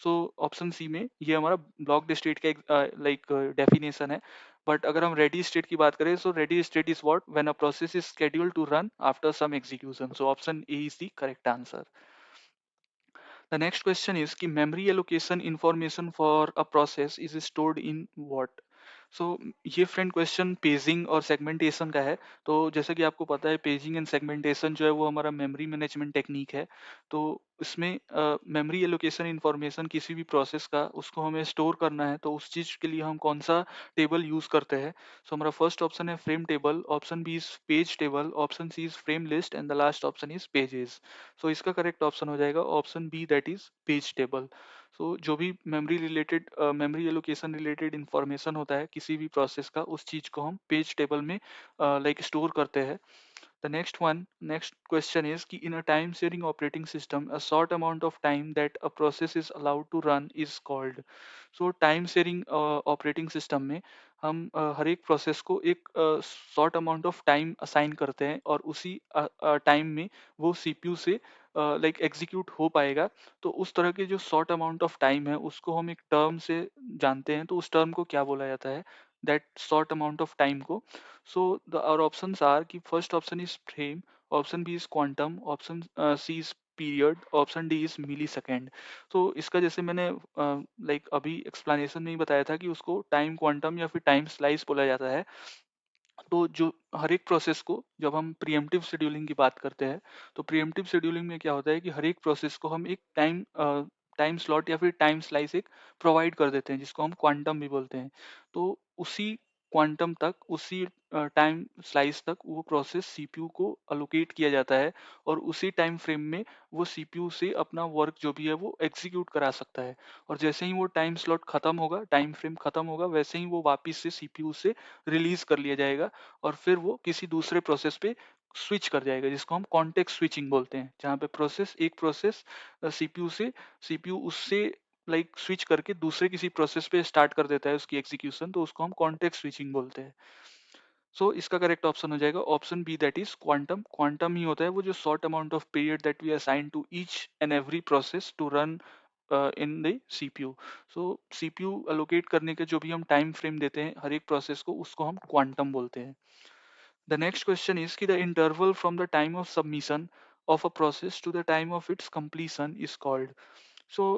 सो ऑप्शन सी में ये हमारा ब्लॉक्ड स्टेट का एक लाइक डेफिनेशन है। बट अगर हम रेडी स्टेट की बात करें, so ready state is what when a process is scheduled to run after some execution. So option A is the correct answer. The next question is कि memory allocation information for a process is stored in what? सो ये friend question paging और segmentation का है। तो जैसा कि आपको पता है पेजिंग एंड सेगमेंटेशन जो है वो हमारा मेमोरी मैनेजमेंट टेक्निक है। तो इसमें मेमोरी एलोकेशन इंफॉर्मेशन किसी भी प्रोसेस का उसको हमें स्टोर करना है, तो उस चीज़ के लिए हम कौन सा टेबल यूज़ करते हैं। सो हमारा फर्स्ट ऑप्शन है frame table, option B is page table, option C is frame list, and the last option is pages. So इसका करेक्ट ऑप्शन हो जाएगा option B, that is page table. So जो भी memory allocation related information होता है किसी भी process का, उस चीज को हम पेज टेबल में लाइक स्टोर करते हैं। The next question is कि in a time sharing operating system, a short amount of time that a process is allowed to run is called. So time sharing operating system में हम हर एक process को एक short amount of time assign करते हैं, और उसी time में वो सीपीयू से लाइक एग्जीक्यूट हो पाएगा। तो उस तरह के जो शॉर्ट अमाउंट ऑफ टाइम है उसको हम एक टर्म से जानते हैं, तो उस टर्म को क्या बोला जाता है, that short amount of time को। So our options are कि first option is frame, option B is quantum, option C is period, option D is millisecond. तो इसका जैसे मैंने लाइक अभी एक्सप्लेनेशन में ही बताया था कि उसको टाइम क्वांटम या फिर टाइम स्लाइस बोला जाता है। तो जो हर एक प्रोसेस को जब हम प्रीएम्प्टिव शेड्यूलिंग की बात करते हैं, तो प्रीएम्प्टिव शेड्यूलिंग में क्या होता है कि हर एक प्रोसेस को हम एक टाइम स्लॉट या फिर टाइम स्लाइस एक प्रोवाइड कर देते हैं जिसको हम क्वांटम भी बोलते हैं। तो उसी क्वांटम तक, उसी टाइम स्लाइस तक वो प्रोसेस सीपीयू को अलोकेट किया जाता है, और उसी टाइम फ्रेम में वो सीपीयू से अपना वर्क जो भी है वो एग्जीक्यूट करा सकता है। और जैसे ही वो टाइम स्लॉट खत्म होगा, टाइम फ्रेम खत्म होगा, वैसे ही वो वापिस से सीपीयू से रिलीज कर लिया जाएगा, और फिर वो किसी दूसरे प्रोसेस पे स्विच कर जाएगा जिसको हम कॉन्टेक्स्ट स्विचिंग बोलते हैं, जहाँ पे एक प्रोसेस सीपीयू उससे लाइक स्विच करके दूसरे किसी प्रोसेस पे स्टार्ट कर देता है उसकी एग्जीक्यूशन, तो उसको हम कॉन्टेक्स्ट स्विचिंग बोलते हैं। सो इसका करेक्ट ऑप्शन हो जाएगा option B, that is quantum. Quantum ही होता है वो जो short amount of period that we assign to each and every process to run in the CPU. So CPU allocate करने के जो भी हम टाइम फ्रेम देते हैं हर एक प्रोसेस को, उसको हम क्वांटम बोलते हैं। The next question is कि the interval from the time of submission of a process to the time of its completion is called. सो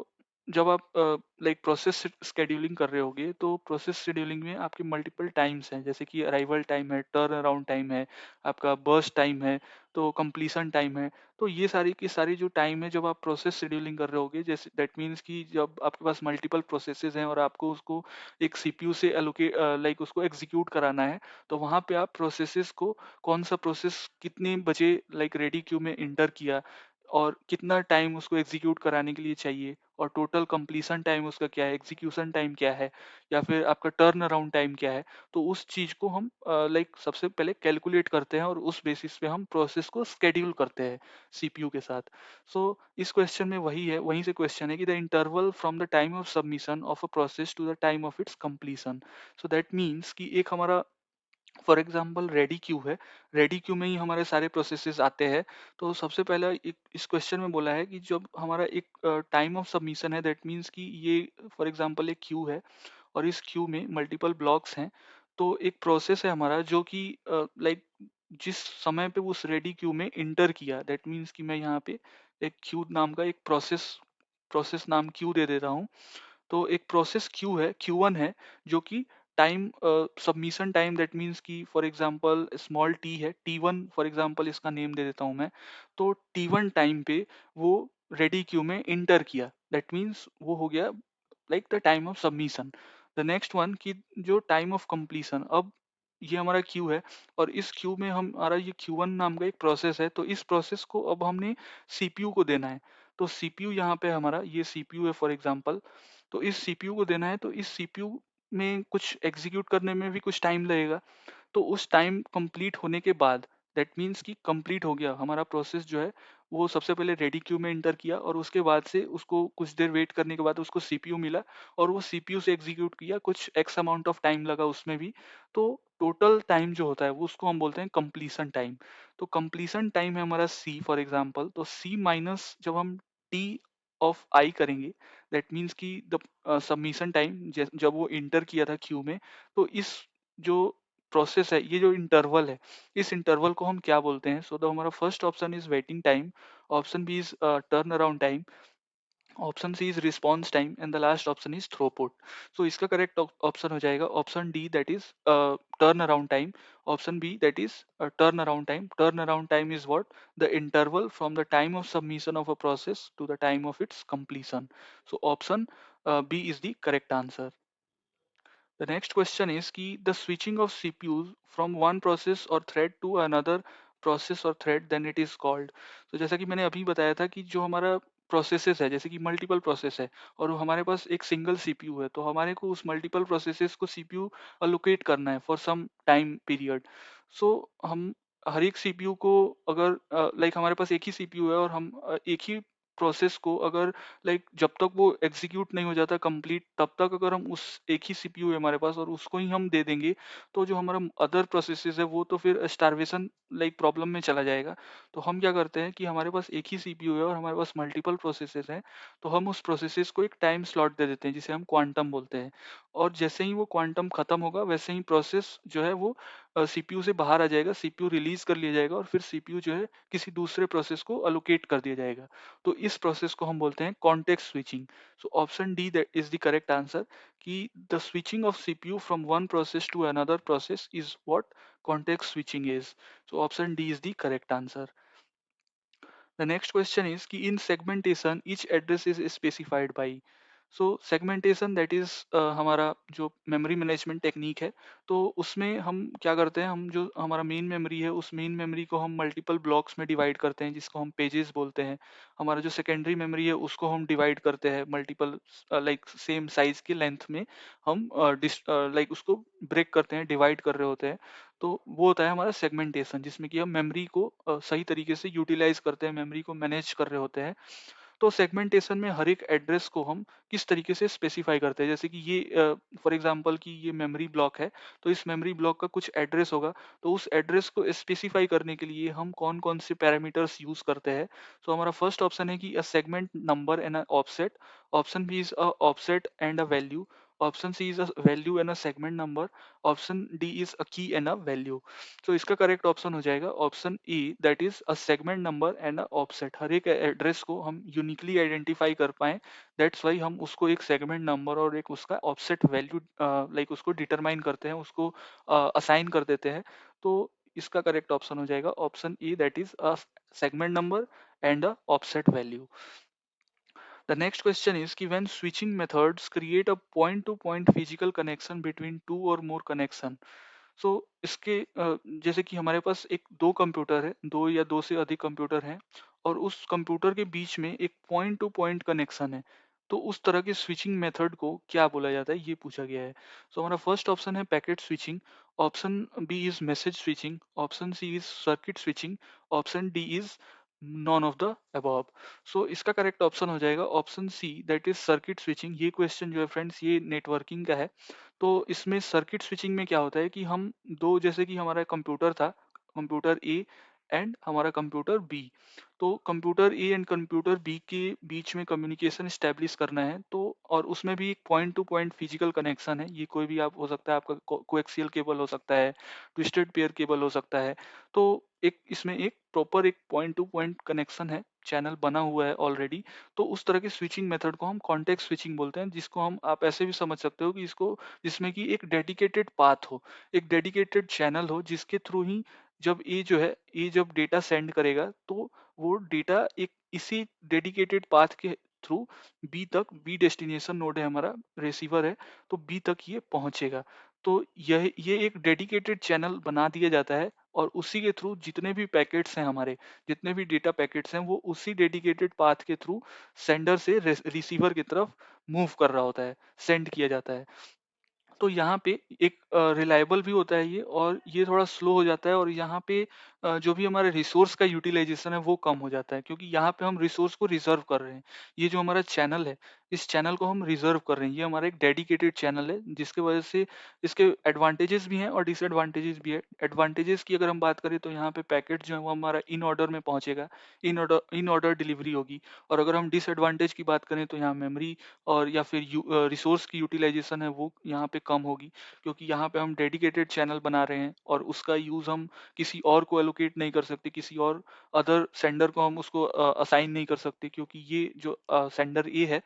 जब आप लाइक प्रोसेस शेड्यूलिंग कर रहे होगे तो प्रोसेस शेड्यूलिंग में आपके मल्टीपल टाइम्स हैं, जैसे कि अराइवल टाइम है, टर्न अराउंड टाइम है, आपका बर्स्ट टाइम है, तो कंप्लीशन टाइम है। तो ये सारी की सारी जो टाइम है जब आप प्रोसेस शेड्यूलिंग कर रहे होगे, जैसे दैट मीन्स कि जब आपके पास मल्टीपल प्रोसेसेस हैं और आपको उसको एक सीपीयू से एलोकेट लाइक उसको एग्जीक्यूट कराना है, तो वहाँ पे आप प्रोसेसेस को कौन सा प्रोसेस कितने बजे लाइक रेडी क्यू में इंटर किया और कितना टाइम उसको एग्जीक्यूट कराने के लिए चाहिए, और टोटल कंप्लीशन टाइम उसका क्या है, एग्जीक्यूशन टाइम क्या है, या फिर आपका टर्न अराउंड टाइम क्या है। तो उस चीज को हम लाइक सबसे पहले कैलकुलेट करते हैं और उस बेसिस पे हम प्रोसेस को स्केड्यूल करते हैं सीपीयू के साथ। सो इस क्वेश्चन में वही है, वहीं से क्वेश्चन है कि the interval from the time of submission of a process to the time of its completion. So that means कि एक हमारा फॉर एग्जाम्पल रेडी क्यू है, रेडी क्यू में ही हमारे सारे प्रोसेसेस आते हैं। तो सबसे पहला एक इस क्वेश्चन में बोला है कि जब हमारा एक टाइम ऑफ सबमिशन है, दैट मीन्स कि ये फॉर एग्जांपल एक क्यू है और इस क्यू में मल्टीपल ब्लॉक्स हैं। तो एक प्रोसेस है हमारा जो कि लाइक जिस समय पे उस रेडी क्यू में इंटर किया, दैट मीन्स कि मैं यहाँ पे एक क्यू नाम का एक प्रोसेस प्रोसेस नाम क्यू दे देता हूँ। तो एक प्रोसेस क्यू है, क्यू वन है, जो कि time submission time that means कि फॉर एग्जांपल स्मॉल टी है, टी वन फॉर एग्जांपल इसका नेम दे देता हूँ मैं। तो टी वन टाइम पे वो रेडी क्यू में इंटर किया, दैट मीन्स वो हो गया like the time of submission. The next one की जो टाइम ऑफ कंप्लीशन, अब ये हमारा क्यू है और इस क्यू में हमारा ये क्यू वन नाम का एक प्रोसेस है, तो इस प्रोसेस को अब हमने सीपीयू को देना है। तो सीपीयू यहाँ पे हमारा ये सीपीयू है फॉर एग्जांपल, तो इस सीपीयू को देना है, तो इस सीपीयू में कुछ एग्जीक्यूट करने में भी कुछ टाइम लगेगा। तो उस टाइम कंप्लीट होने के बाद, दैट मीन्स कि कंप्लीट हो गया हमारा प्रोसेस जो है, वो सबसे पहले रेडी क्यू में इंटर किया और उसके बाद से उसको कुछ देर वेट करने के बाद उसको सीपीयू मिला और वो सीपीयू से एग्जीक्यूट किया, कुछ एक्स अमाउंट ऑफ टाइम लगा उसमें भी। तो टोटल टाइम जो होता है वो उसको हम बोलते हैं कंप्लीशन टाइम। तो कंप्लीशन टाइम है हमारा सी फॉर एग्जांपल, तो सी माइनस जब हम टी ऑफ आई करेंगे, दैट मीन्स कि द सबमिशन टाइम जब वो इंटर किया था क्यू में, तो इस जो प्रोसेस है, ये जो इंटरवल है, इस इंटरवल को हम क्या बोलते हैं। सो द हमारा first option is waiting time, option B is turn around time, option C is response time and the last option is throughput. So इसका करेक्ट ऑप्शन हो जाएगा option D, that is turn around time. Option B, that is turn around time. Turn around time is what, the interval from the time of submission of a process to the time of its completion. So option B is the correct answer. The next question is कि the switching of CPUs from one process or thread to another process or thread, then it is called. तो जैसा कि मैंने अभी बताया था कि जो हमारा प्रोसेसेस है, जैसे कि मल्टीपल प्रोसेस है और हमारे पास एक सिंगल सीपीयू है, तो हमारे को उस मल्टीपल प्रोसेसेस को सीपीयू अलोकेट करना है फॉर सम टाइम पीरियड। सो हम हर एक सीपीयू को अगर लाइक हमारे पास एक ही सीपीयू है और हम एक ही प्रोसेस को अगर लाइक जब तक वो एग्जीक्यूट नहीं हो जाता कंप्लीट, तब तक अगर हम उस एक ही सीपीयू है हमारे पास और उसको ही हम दे देंगे, तो जो हमारा अदर प्रोसेसेस है वो तो फिर स्टारवेशन लाइक प्रॉब्लम में चला जाएगा। तो हम क्या करते हैं कि हमारे पास एक ही सीपीयू है और हमारे पास मल्टीपल प्रोसेसेस हैं, तो हम उस प्रोसेसेस को एक टाइम स्लॉट दे देते हैं जिसे हम क्वांटम बोलते हैं। और जैसे ही वो क्वांटम खत्म होगा वैसे ही प्रोसेस जो है वो सीपीयू से बाहर आ जाएगा, सीपीयू रिलीज कर लिया जाएगा और फिर सीपीयू जो है किसी दूसरे प्रोसेस को अलोकेट कर दिया जाएगा। तो इस प्रोसेस को हम बोलते हैं context switching. So option D that is the correct answer कि the switching of CPU from one process to another process is what context switching is. So option D is the correct answer. The next question is कि in segmentation each address is specified by. So segmentation that is हमारा जो memory management technique है, तो उसमें हम क्या करते हैं, हम जो हमारा मेन मेमोरी है उस मेन मेमोरी को हम मल्टीपल ब्लॉक्स में डिवाइड करते हैं जिसको हम पेजेस बोलते हैं। हमारा जो सेकेंडरी मेमोरी है उसको हम डिवाइड करते हैं मल्टीपल लाइक सेम साइज के लेंथ में, हम लाइक उसको ब्रेक करते हैं, डिवाइड कर रहे होते हैं। तो वो होता है हमारा सेगमेंटेशन, जिसमें कि हम मेमोरी को सही तरीके से यूटिलाइज करते हैं, मेमोरी को मैनेज कर रहे होते हैं। तो सेगमेंटेशन में हर एक एड्रेस को हम किस तरीके से स्पेसिफाई करते हैं, जैसे कि ये फॉर एग्जांपल कि ये मेमोरी ब्लॉक है, तो इस मेमोरी ब्लॉक का कुछ एड्रेस होगा, तो उस एड्रेस को स्पेसिफाई करने के लिए हम कौन कौन से पैरामीटर्स यूज करते हैं। तो हमारा फर्स्ट ऑप्शन है कि a segment number and a offset, option B is a offset and a value, option C is a value and a segment number, option D is a key and a value. तो इसका correct option हो जाएगा option E, that is a segment number and a offset. हर एक address को हम uniquely identify कर पाए, दैट्स वाई हम उसको एक सेगमेंट नंबर और एक उसका ऑफसेट वैल्यू लाइक उसको डिटरमाइन करते हैं, उसको असाइन कर देते हैं। तो इसका करेक्ट ऑप्शन हो जाएगा option E, that is a segment number and a offset value. The next question is कि when switching methods create a point-to-point physical connection between two or more connection, सो इसके जैसे कि हमारे पास एक दो कंप्यूटर है, दो या दो से अधिक कंप्यूटर हैं, और उस कंप्यूटर के बीच में एक पॉइंट टू पॉइंट कनेक्शन है, तो उस तरह के स्विचिंग मेथड को क्या बोला जाता है, ये पूछा गया है। सो हमारा फर्स्ट ऑप्शन है packet switching, option B is message switching, option C is circuit switching, option D is none of the above. So इसका करेक्ट ऑप्शन हो जाएगा option C, that is circuit switching. ये question जो है friends, ये networking का है। तो इसमें सर्किट स्विचिंग में क्या होता है कि हम दो, जैसे कि हमारा कंप्यूटर था, कंप्यूटर ए एंड हमारा कंप्यूटर बी, तो computer A and computer B के बीच में कम्युनिकेशन स्टैब्लिश करना है, तो और उसमें भी एक point two point physical connection है। ये कोई भी आप हो सकता है, आपका कोएक्सियल केबल हो सकता है, ट्विस्टेड पेयर केबल हो सकता है। तो एक इसमें एक प्रॉपर एक पॉइंट टू पॉइंट कनेक्शन है, चैनल बना हुआ है ऑलरेडी। तो उस तरह की स्विचिंग मेथड को हम कॉन्टेक्स्ट स्विचिंग बोलते हैं, जिसको हम आप ऐसे भी समझ सकते हो कि इसको, जिसमें कि एक डेडिकेटेड पाथ हो, एक डेडिकेटेड चैनल हो, जिसके थ्रू ही जब ए जो है, ए जब डेटा सेंड करेगा, तो वो डेटा एक इसी डेडिकेटेड पाथ के थ्रू बी तक, बी डेस्टिनेशन नोड है हमारा, रिसीवर है, तो बी तक ये पहुंचेगा। तो ये एक डेडिकेटेड चैनल बना दिया जाता है, और उसी के थ्रू जितने भी पैकेट्स हैं हमारे, जितने भी डेटा पैकेट्स हैं, वो उसी डेडिकेटेड पाथ के थ्रू सेंडर से रिसीवर की तरफ मूव कर रहा होता है, सेंड किया जाता है। तो यहाँ पे एक रिलायबल भी होता है ये, और ये थोड़ा स्लो हो जाता है, और यहाँ पे जो भी हमारे रिसोर्स का यूटिलाइजेशन है वो कम हो जाता है, क्योंकि यहाँ पे हम रिसोर्स को रिजर्व कर रहे हैं। ये जो हमारा चैनल है, इस चैनल को हम रिजर्व कर रहे हैं, ये हमारा एक डेडिकेटेड चैनल है, जिसके वजह से इसके एडवांटेजेस भी हैं और डिसएडवांटेजेस भी है। एडवांटेजेस की अगर हम बात करें, तो यहाँ पे पैकेट जो है वो हमारा इन ऑर्डर में पहुंचेगा, इन ऑर्डर डिलीवरी होगी। और अगर हम डिसएडवांटेज की बात करें, तो यहाँ मेमोरी और या फिर रिसोर्स की यूटिलाइजेशन है वो यहाँ पे कम होगी, क्योंकि यहाँ पे हम डेडिकेटेड चैनल बना रहे हैं, और उसका यूज़ हम किसी और को एलोकेट नहीं कर सकते, किसी और अदर सेंडर को हम उसको असाइन नहीं कर सकते, क्योंकि ये जो सेंडर ए है,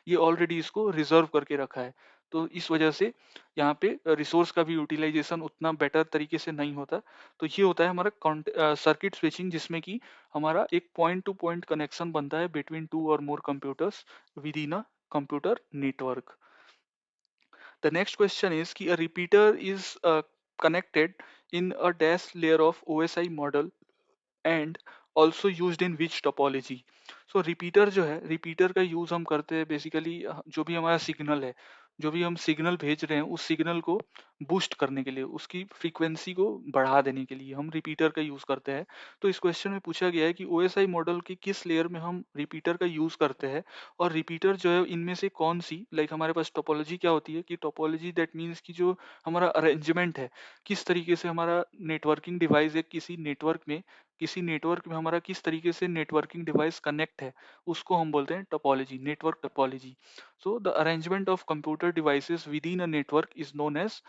ये ऑलरेडी इसको रिजर्व करके रखा है। तो इस वजह से यहाँ पे रिसोर्स का भी यूटिलाइजेशन उतना बेटर तरीके से नहीं होता। तो ये होता है हमारा सर्किट स्विचिंग, जिसमें कि हमारा एक पॉइंट टू पॉइंट कनेक्शन बनता है between two or more computers within a computer network. The next question is कि a repeater is connected in a dash layer of OSI model and also used in which topology? So repeater जो है, repeater का use हम करते हैं basically, जो भी हमारा सिग्नल है, जो भी हम सिग्नल भेज रहे हैं, उस सिग्नल को बूस्ट करने के लिए, उसकी फ्रीक्वेंसी को बढ़ा देने के लिए हम रिपीटर का यूज करते हैं। तो इस क्वेश्चन में पूछा गया है कि ओएसआई मॉडल की किस लेयर में हम रिपीटर का यूज करते हैं, और रिपीटर जो है इनमें से कौन सी, लाइक हमारे पास टोपोलॉजी क्या होती है, कि टोपोलॉजी दैट मीन्स कि जो हमारा अरेंजमेंट है, किस तरीके से हमारा नेटवर्किंग डिवाइस है, किसी नेटवर्क में हमारा किस तरीके से नेटवर्किंग डिवाइस कनेक्ट है, उसको हम बोलते हैं topology, network topology. So the arrangement of computer devices within a network is known as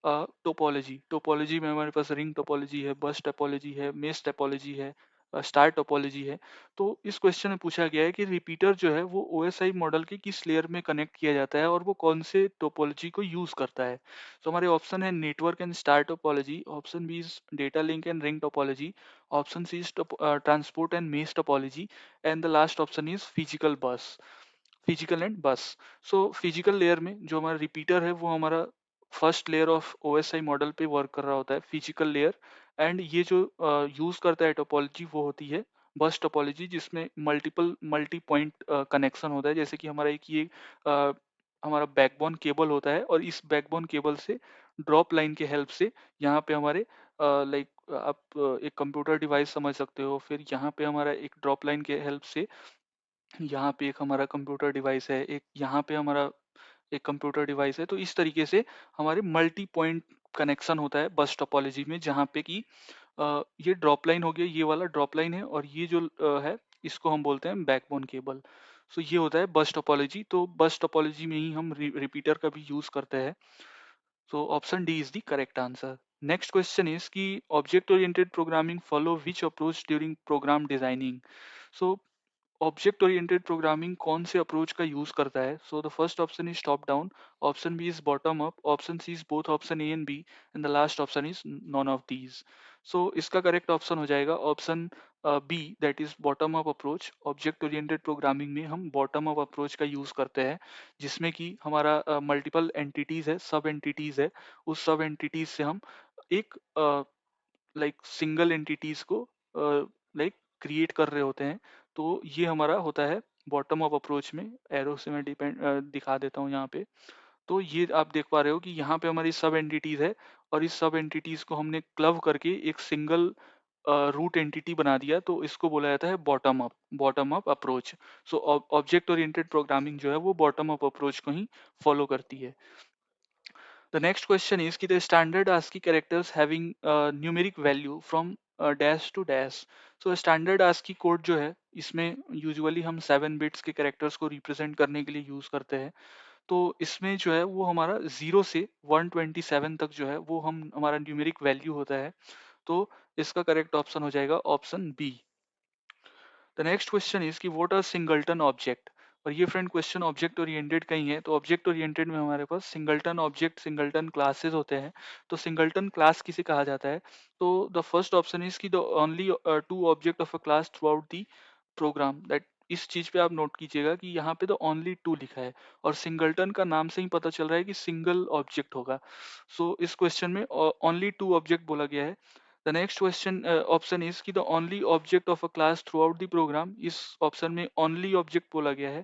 topology. Topology में हमारे पास रिंग टोपोलॉजी है, बस टोपोलॉजी है, मेश टोपोलॉजी है, स्टार टोपोलॉजी है। तो इस क्वेश्चन में पूछा गया है कि रिपीटर जो है वो ओएसआई मॉडल के किस लेयर में कनेक्ट किया जाता है, और वो कौन से टोपोलॉजी को यूज करता है। तो हमारे ऑप्शन है network and star topology, option B is data link and ring topology, option C is transport and mesh topology, and the last option is physical and bus. So physical layer में जो हमारा repeater है, वो हमारा first layer of OSI model पे work कर रहा होता है, फिजिकल लेयर। एंड ये जो यूज करता है टोपोलॉजी, वो होती है बस टोपोलॉजी, जिसमें मल्टी पॉइंट कनेक्शन होता है, जैसे कि हमारा एक ये अ, हमारा बैकबोन केबल होता है, और इस बैकबोन केबल से ड्रॉप लाइन के हेल्प से यहाँ पे हमारे लाइक आप एक कंप्यूटर डिवाइस समझ सकते हो, फिर यहाँ पे हमारा एक ड्रॉप लाइन के हेल्प से यहाँ पे एक हमारा कंप्यूटर डिवाइस है, एक यहाँ पे हमारा एक कंप्यूटर डिवाइस है। तो इस तरीके से हमारे मल्टी पॉइंट कनेक्शन होता है बस टोपोलॉजी में, जहाँ पे कि ये ड्रॉप लाइन हो गया, ये वाला ड्रॉप लाइन है, और ये जो है इसको हम बोलते हैं बैकबोन केबल। सो ये होता है बस टोपोलॉजी। तो बस टोपोलॉजी में ही हम रिपीटर का भी यूज करते हैं। So option D is the correct answer. Next question is कि object oriented programming follow which approach during program designing. So object oriented programming कौन से अप्रोच का यूज करता है? So the first option is top down, option B is bottom up, option C is both option A and B, and the last option is none of these. So इसका correct option हो जाएगा option B, that is bottom up approach. Object oriented programming में हम bottom up approach का use करते हैं, जिसमें कि हमारा मल्टीपल एंटिटीज है, सब एंटिटीज है। उस सब एंटिटीज से हम एक लाइक सिंगल एंटिटीज को लाइक क्रिएट कर रहे होते हैं। तो ये हमारा होता है बॉटम अप अप्रोच में। एरो से मैं दिखा देता हूँ यहाँ पे। तो ये आप देख पा रहे हो कि यहाँ पे हमारी सब एंटिटीज है, और इस सब एंटिटीज को हमने क्लब करके एक सिंगल रूट एंटिटी बना दिया, तो इसको बोला जाता है बॉटम अप अप्रोच। सो ऑब्जेक्ट ओरिएंटेड प्रोग्रामिंग जो है वो बॉटम अप अप्रोच को ही फॉलो करती है। The next question is कि the standard ASCII characters having numeric value from dash to dash. So standard ASCII code जो है इसमें usually हम 7 bits के characters को represent करने के लिए use करते हैं। तो इसमें जो है वो हमारा 0 से 127 तक जो है वो हम हमारा न्यूमेरिक वैल्यू होता है। तो इसका करेक्ट ऑप्शन हो जाएगा option B. The next question is कि व्हाट आर सिंगलटन ऑब्जेक्ट। और ये फ्रेंड क्वेश्चन ऑब्जेक्ट ओरिएंटेड का ही है। तो ऑब्जेक्ट ओरिएंटेड में हमारे पास सिंगलटन ऑब्जेक्ट, सिंगलटन क्लासेस होते हैं। तो सिंगलटन क्लास किसे कहा जाता है? तो द फर्स्ट ऑप्शन इज कि the only two object of a class throughout the program. That इस चीज पे आप नोट कीजिएगा कि यहाँ पे द ओनली टू लिखा है, और सिंगलटन का नाम से ही पता चल रहा है कि सिंगल ऑब्जेक्ट होगा। सो इस क्वेश्चन में ओनली टू ऑब्जेक्ट बोला गया है। The next question option is कि the only object of a class throughout the program। इस ऑप्शन में only object बोला गया है।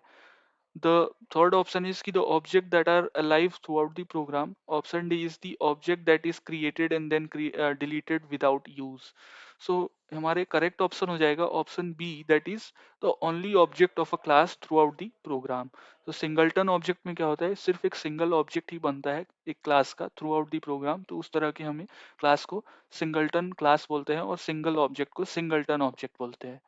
The third option is कि the object that are alive throughout the program। Option D is the object that is created and then deleted without use। So हमारे correct option हो जाएगा option B, that is the only object of a class throughout the program। तो singleton object में क्या होता है, सिर्फ एक सिंगल ऑब्जेक्ट ही बनता है एक क्लास का थ्रू आउट दी प्रोग्राम। तो उस तरह के हमें क्लास को सिंगलटन क्लास बोलते हैं, और सिंगल ऑब्जेक्ट को सिंगलटन ऑब्जेक्ट बोलते हैं।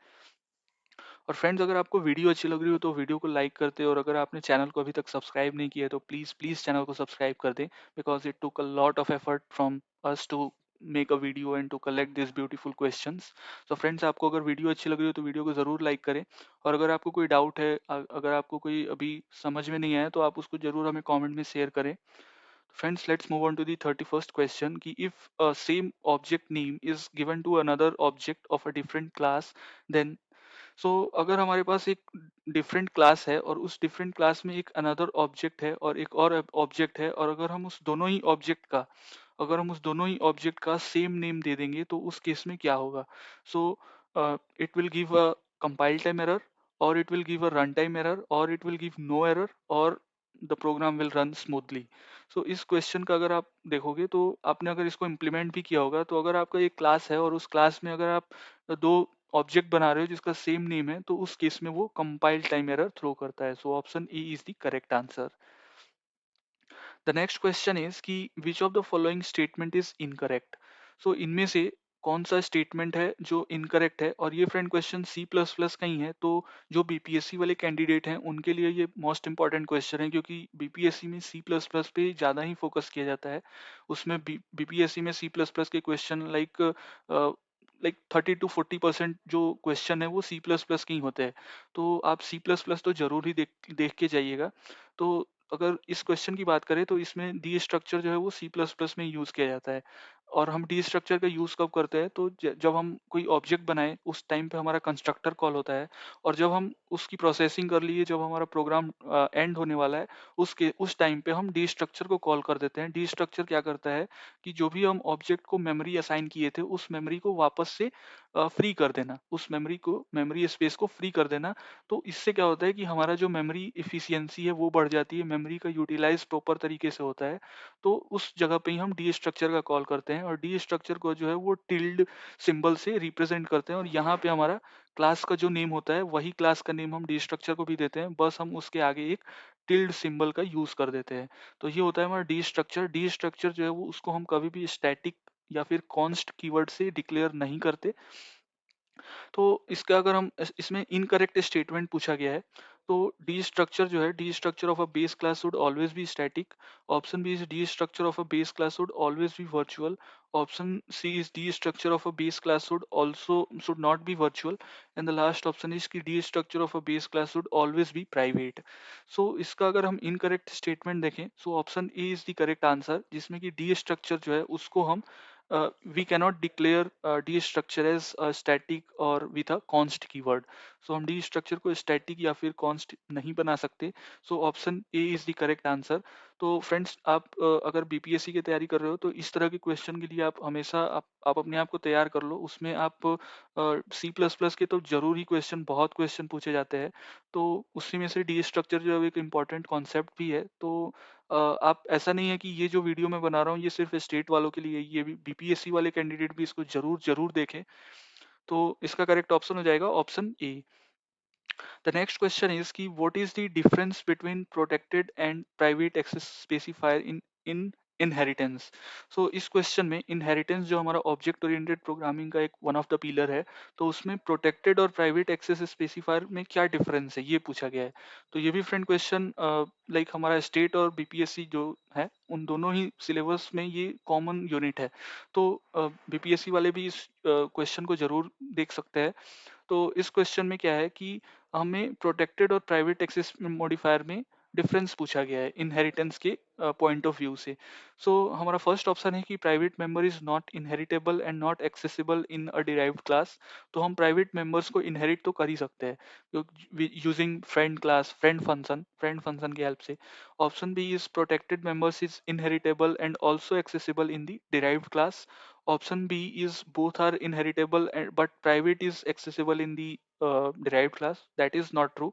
और फ्रेंड्स, अगर आपको वीडियो अच्छी लग रही हो तो वीडियो को लाइक करते, और अगर आपने चैनल को अभी तक सब्सक्राइब नहीं किया है तो प्लीज़ प्लीज़ चैनल को सब्सक्राइब कर दें, because it took a lot of effort from us to make a video and to collect this beautiful questions. तो फ्रेंड्स, आपको अगर वीडियो अच्छी लग रही हो तो वीडियो को ज़रूर लाइक करें, और अगर आपको कोई डाउट है, अगर आपको कोई अभी समझ में नहीं आया तो आप उसको ज़रूर हमें कॉमेंट में शेयर करें। Friends, let's move on to the 31st question कि if a same object name is given to another object of a different class, then अगर हमारे पास एक डिफरेंट क्लास है, और उस डिफरेंट क्लास में एक अनदर ऑब्जेक्ट है और एक और ऑब्जेक्ट है, और अगर हम उस दोनों ही ऑब्जेक्ट का सेम नेम दे देंगे तो उस केस में क्या होगा? So it will give a compile time error, or it will give a run time error, or it will give no error, or the program will run smoothly. So इस question का अगर आप देखोगे तो आपने अगर इसको इम्प्लीमेंट भी किया होगा, तो अगर आपका एक क्लास है और उस क्लास में अगर आप दो ऑब्जेक्ट बना रहे हो जिसका सेम नेम है, तो उस केस में वो कंपाइल टाइम एरर थ्रो करता है। So option E is the correct answer. The next question is कि which of the following statement is incorrect. So इनमें से कौन सा स्टेटमेंट है जो इनकरेक्ट है? और ये friend question C plus plus का ही है। तो जो बीपीएससी वाले कैंडिडेट हैं उनके लिए ये मोस्ट इंपॉर्टेंट क्वेश्चन है, क्योंकि बीपीएससी में सी प्लस प्लस पे ज़्यादा ही फोकस किया जाता है। उसमें बीपीएससी में सी प्लस प्लस के क्वेश्चन लाइक 30 to 40% जो क्वेश्चन है वो सी प्लस प्लस के ही होते हैं। तो आप सी प्लस प्लस तो जरूर ही देख देख के जाइएगा। तो अगर इस क्वेश्चन की बात करें तो इसमें डी स्ट्रक्चर जो है वो सी प्लस प्लस में यूज किया जाता है। और हम डी स्ट्रक्चर का यूज कब करते हैं? तो जब हम कोई ऑब्जेक्ट बनाए उस टाइम पे हमारा कंस्ट्रक्टर कॉल होता है, और जब हम उसकी प्रोसेसिंग कर लिए, जब हमारा प्रोग्राम एंड होने वाला है, उस टाइम पे हम डी स्ट्रक्चर को कॉल कर देते हैं। डी स्ट्रक्चर क्या करता है कि जो भी हम ऑब्जेक्ट को मेमोरी असाइन किए थे उस मेमोरी को वापस से फ्री कर देना, उस मेमोरी स्पेस को फ्री कर देना। तो इससे क्या होता है कि हमारा जो मेमोरी इफिशियंसी है वो बढ़ जाती है, मेमोरी का यूटिलाइज प्रॉपर तरीके से होता है। तो उस जगह पे ही हम डी स्ट्रक्चर का कॉल करते हैं और डी स्ट्रक्चर को जो है वो टिल्ड सिंबल से रिप्रेजेंट करते हैं और यहाँ पे हमारा क्लास का जो नेम होता है वही क्लास का नेम हम डी स्ट्रक्चर को भी देते हैं, बस हम उसके आगे एक टिल्ड सिंबल का यूज कर देते हैं। तो ये होता है हमारा डी स्ट्रक्चर। डी स्ट्रक्चर जो है वो उसको हम कभी भी स्टैटिक या फिर कॉन्स्ट कीवर्ड से डिक्लेयर नहीं करते। तो इसका अगर हम इसमें इनकरेक्ट स्टेटमेंट पूछा गया है, तो डी स्ट्रक्चर जो है, destructor of a base class should always be static. Option B is destructor of a base class should always be virtual. Option C is destructor of a base class should not be virtual. And the last option is की destructor of a base class should always be private. So इसका अगर हम incorrect statement देखें, so option A is the correct answer, जिसमें कि D structure जो है उसको हम we cannot declare d structure as static or with a const keyword. So हम d structure को static या फिर const नहीं बना सकते। So option A is the correct answer. तो फ्रेंड्स आप अगर बीपीएससी की तैयारी कर रहे हो तो इस तरह के क्वेश्चन के लिए आप हमेशा आप अपने आप को तैयार कर लो। उसमें आप सी प्लस प्लस के तो जरूर ही क्वेश्चन, बहुत क्वेश्चन पूछे जाते हैं, तो उसी में से डी स्ट्रक्चर जो है एक इम्पॉर्टेंट कॉन्सेप्ट भी है। तो आप ऐसा नहीं है कि ये जो वीडियो मैं बना रहा हूँ ये सिर्फ स्टेट वालों के लिए, ये भी बीपीएससी वाले कैंडिडेट भी इसको जरूर जरूर देखें। तो इसका करेक्ट ऑप्शन हो जाएगा option A. The next question is कि what is the difference between protected and private access specifier in inheritance? So इस क्वेश्चन में inheritance जो हमारा ऑब्जेक्ट ओरिएंटेड प्रोग्रामिंग का एक वन ऑफ द पिलर है, तो उसमें प्रोटेक्टेड और प्राइवेट एक्सेस स्पेसिफायर में क्या डिफरेंस है ये पूछा गया है। तो ये भी फ्रेंड क्वेश्चन लाइक हमारा स्टेट और बीपीएससी जो है उन दोनों ही सिलेबस में ये कॉमन यूनिट है। तो बीपीएससी वाले भी इस क्वेश्चन को जरूर देख सकते हैं। तो इस क्वेश्चन में क्या है कि हमें प्रोटेक्टेड और प्राइवेट एक्सेस मॉडिफायर में डिफरेंस पूछा गया है इनहेरिटेंस के पॉइंट ऑफ व्यू से। सो हमारा फर्स्ट ऑप्शन है कि private member is not inheritable and not accessible in a derived class. तो हम प्राइवेट मेंबर्स को इनहेरिट तो कर ही सकते हैं using friend class, friend function की हेल्प से। Option B is protected members is inheritable and also accessible in the derived class. Option B is both are inheritable but private is accessible in the derived class. That is not true.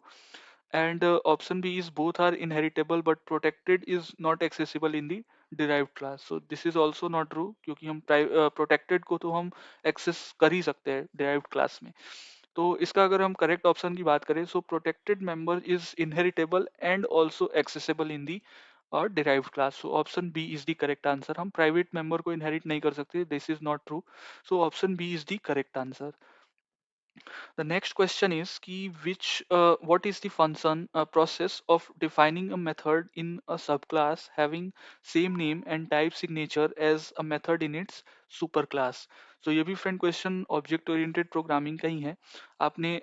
And option B is both are inheritable but protected is not accessible in the derived class. So this is also not true क्योंकि हम protected को तो हम access कर ही सकते हैं derived class में। तो इसका अगर हम करेक्ट ऑप्शन की बात करें, so protected member is inheritable and also accessible in the our derived class. So option B is the correct answer. हम प्राइवेट मेंबर को इनहेरिट नहीं कर सकते, this is not true. So option B is the correct answer. The next question is ki which what is the function process of defining a method in a subclass having same name and type signature as a method in its superclass? तो ये भी friend question object oriented programming का ही है। आपने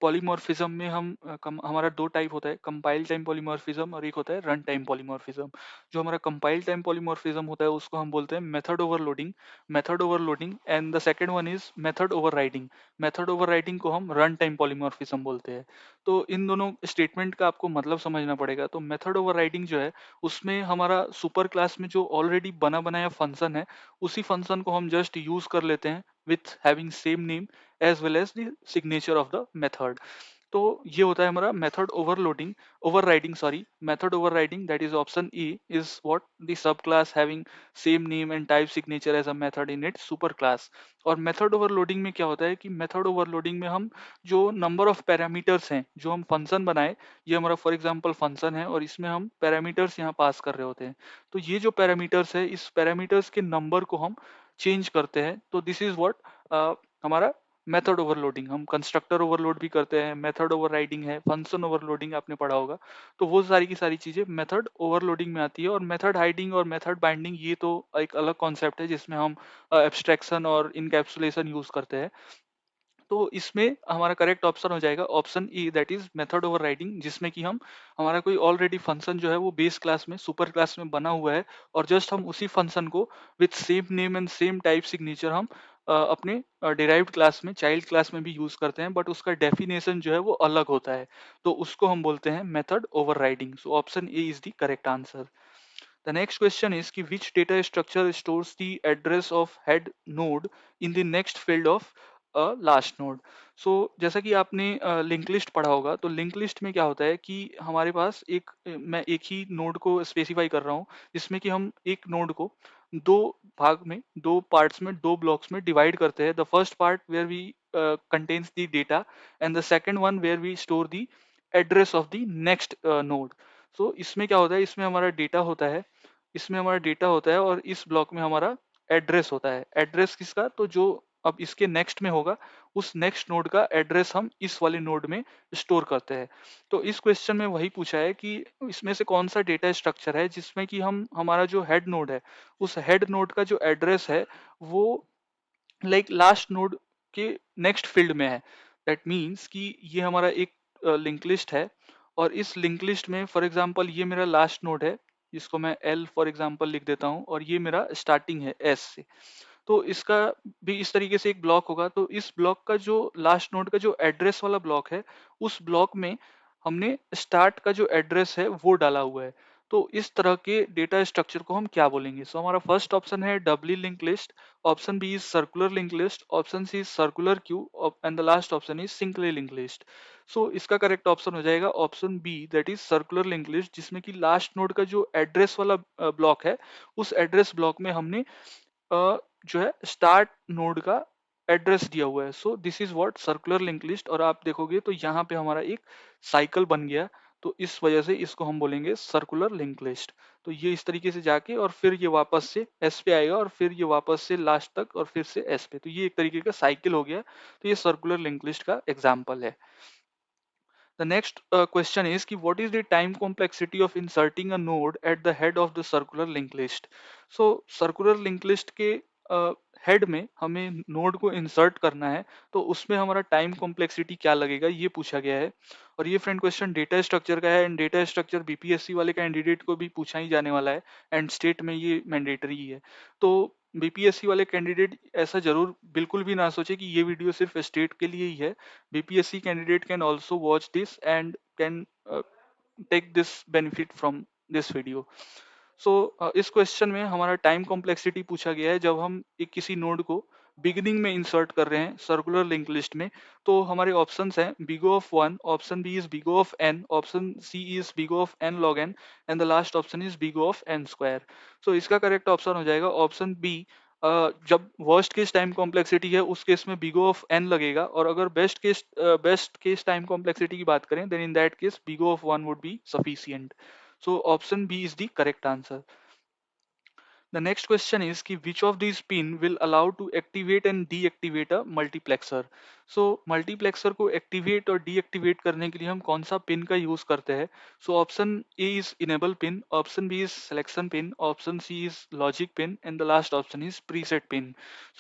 polymorphism में हमारा दो टाइप होता है, कंपाइल टाइम पॉलीमॉर्फिज्म और एक होता है रन टाइम पॉलीमॉर्फिज्म। जो हमारा कंपाइल टाइम पॉलीमॉर्फिज्म होता है उसको हम बोलते हैं method overloading and the second one is method overriding. Method overriding को हम रन टाइम पॉलीमॉर्फिज्म बोलते हैं। तो इन दोनों स्टेटमेंट का आपको मतलब समझना पड़ेगा। तो मेथड ओवरराइडिंग जो है उसमें हमारा सुपर क्लास में जो ऑलरेडी बना बनाया फंक्शन है उसी फंक्शन को हम जस्ट यूज कर लेते हैं with having same name as well as the signature of the method. तो ये होता है हमारा method overriding sorry method overriding. That is option E is what the subclass having same name and type signature as a method in its superclass. और method overloading में क्या होता है कि मेथड ओवरलोडिंग में हम जो number of parameters हैं जो हम फंक्शन बनाए, ये हमारा फॉर एग्जांपल फंक्शन है और इसमें हम पैरामीटर्स यहाँ पास कर रहे होते हैं। तो ये जो पैरामीटर्स है इस पैरामीटर्स के नंबर को हम चेंज करते हैं। तो दिस इज व्हाट हमारा मेथड ओवरलोडिंग। हम कंस्ट्रक्टर ओवरलोड भी करते हैं, मेथड ओवरराइडिंग है, फंक्शन ओवरलोडिंग आपने पढ़ा होगा। तो वो सारी की सारी चीजें मेथड ओवरलोडिंग में आती है। और मेथड हाइडिंग और मेथड बाइंडिंग ये तो एक अलग कॉन्सेप्ट है जिसमें हम एब्स्ट्रैक्शन और इनकैप्सुलेशन यूज करते हैं। तो इसमें हमारा करेक्ट ऑप्शन हो जाएगा option E, that is method overriding, जिसमें कि हम हमारा कोई ऑलरेडी फंक्शन जो है वो बेस क्लास में सुपर क्लास में बना हुआ है और जस्ट हम उसी फंक्शन को with same name and same type signature हम अपने डिराइव्ड क्लास में, चाइल्ड क्लास में भी यूज करते हैं, बट उसका डेफिनेशन जो है वो अलग होता है। तो उसको हम बोलते हैं method overriding. So option A is the correct answer. The next question is कि which data structure stores the address of head node in the next field of last node. So जैसा कि आपने लिंक लिस्ट पढ़ा होगा, तो link list में क्या होता है कि हमारे पास मैं एक ही नोड को स्पेसिफाई कर रहा हूँ, जिसमें कि हम एक नोड को दो भाग में, दो पार्ट्स में, दो ब्लॉक्स में डिवाइड करते हैं। The first part where we contains the data and the second one where we store the address of the next node. So इसमें क्या होता है, इसमें हमारा डेटा होता है, इसमें हमारा डेटा होता है और इस ब्लॉक में हमारा एड्रेस होता है। एड्रेस किसका, तो जो अब इसके नेक्स्ट में होगा, उस नेक्स्ट नोड का एड्रेस हम इस वाले नोड में स्टोर करते हैं। तो इस क्वेश्चन में वही पूछा है कि इसमें से कौन सा डेटा स्ट्रक्चर है जिसमें कि हम हमारा जो हेड नोड है, उस हेड नोड का जो एड्रेस है वो लाइक लास्ट नोड के नेक्स्ट फील्ड में है। दैट मीन्स कि ये हमारा एक लिंक लिस्ट है, और इस लिंक लिस्ट में फॉर एग्जांपल ये मेरा लास्ट नोड है, जिसको मैं एल फॉर एग्जांपल लिख देता हूँ, और ये मेरा स्टार्टिंग है एस से। तो इसका भी इस तरीके से एक ब्लॉक होगा। तो इस ब्लॉक का जो लास्ट नोड का जो एड्रेस वाला ब्लॉक है, उस ब्लॉक में हमने स्टार्ट का जो एड्रेस है वो डाला हुआ है। तो इस तरह के डेटा स्ट्रक्चर को हम क्या बोलेंगे? सो हमारा फर्स्ट ऑप्शन है doubly link list, option B is circular link list, option C is circular queue, and the last option is singly link list. So इसका करेक्ट ऑप्शन हो जाएगा option B, that is circular link list, जिसमें कि last node का जो address वाला block है, उस एड्रेस ब्लॉक में हमने जो है स्टार्ट नोड का एड्रेस दिया हुआ है। सो this is what circular link list. और आप देखोगे तो यहाँ पे हमारा एक साइकिल बन गया, तो इस वजह से इसको हम बोलेंगे सर्कुलर लिंक लिस्ट। तो ये इस तरीके से जाके और फिर ये वापस से एस पे आएगा, और फिर ये वापस से लास्ट तक, और फिर से एस पे। तो ये एक तरीके का साइकिल हो गया। तो ये सर्कुलर लिंक लिस्ट का एग्जाम्पल है। The next question is कि what is the time complexity of inserting a node at the head of the circular linked list? So circular linked list के हेड में हमें नोड को insert करना है, तो उसमें हमारा टाइम कॉम्प्लेक्सिटी क्या लगेगा, ये पूछा गया है। और ये फ्रेंड क्वेश्चन डेटा स्ट्रक्चर का है, एंड डेटा स्ट्रक्चर बीपीएससी वाले कैंडिडेट को भी पूछा ही जाने वाला है, एंड स्टेट में ये मैंडेटरी है। तो बीपीएससी वाले कैंडिडेट ऐसा जरूर बिल्कुल भी ना सोचे कि ये वीडियो सिर्फ स्टेट के लिए ही है। BPSC candidate can also watch this and can take this benefit from this video. सो इस क्वेश्चन में हमारा टाइम कॉम्प्लेक्सिटी पूछा गया है जब हम एक किसी नोड को बिगिनिंग में इंसर्ट कर रहे हैं सर्कुलर लिंक लिस्ट में। तो हमारे ऑप्शंस हैं big O of one, option B is big O of N, option C is big O of N log N, and the last option is big O of N square. So इसका correct option हो जाएगा option B. जब worst case time complexity है उस case में बिगो of N लगेगा, और अगर बेस्ट केस टाइम कॉम्प्लेक्सिटी की बात करें, then in that case big O of one would be sufficient. So option B is the correct answer. The next question is कि which of these pin will allow to activate and deactivate a multiplexer? So multiplexer को activate और deactivate करने के लिए हम कौन सा pin का यूज करते हैं? So option A is enable pin, option B is selection pin, option C is logic pin, and the last option is preset pin.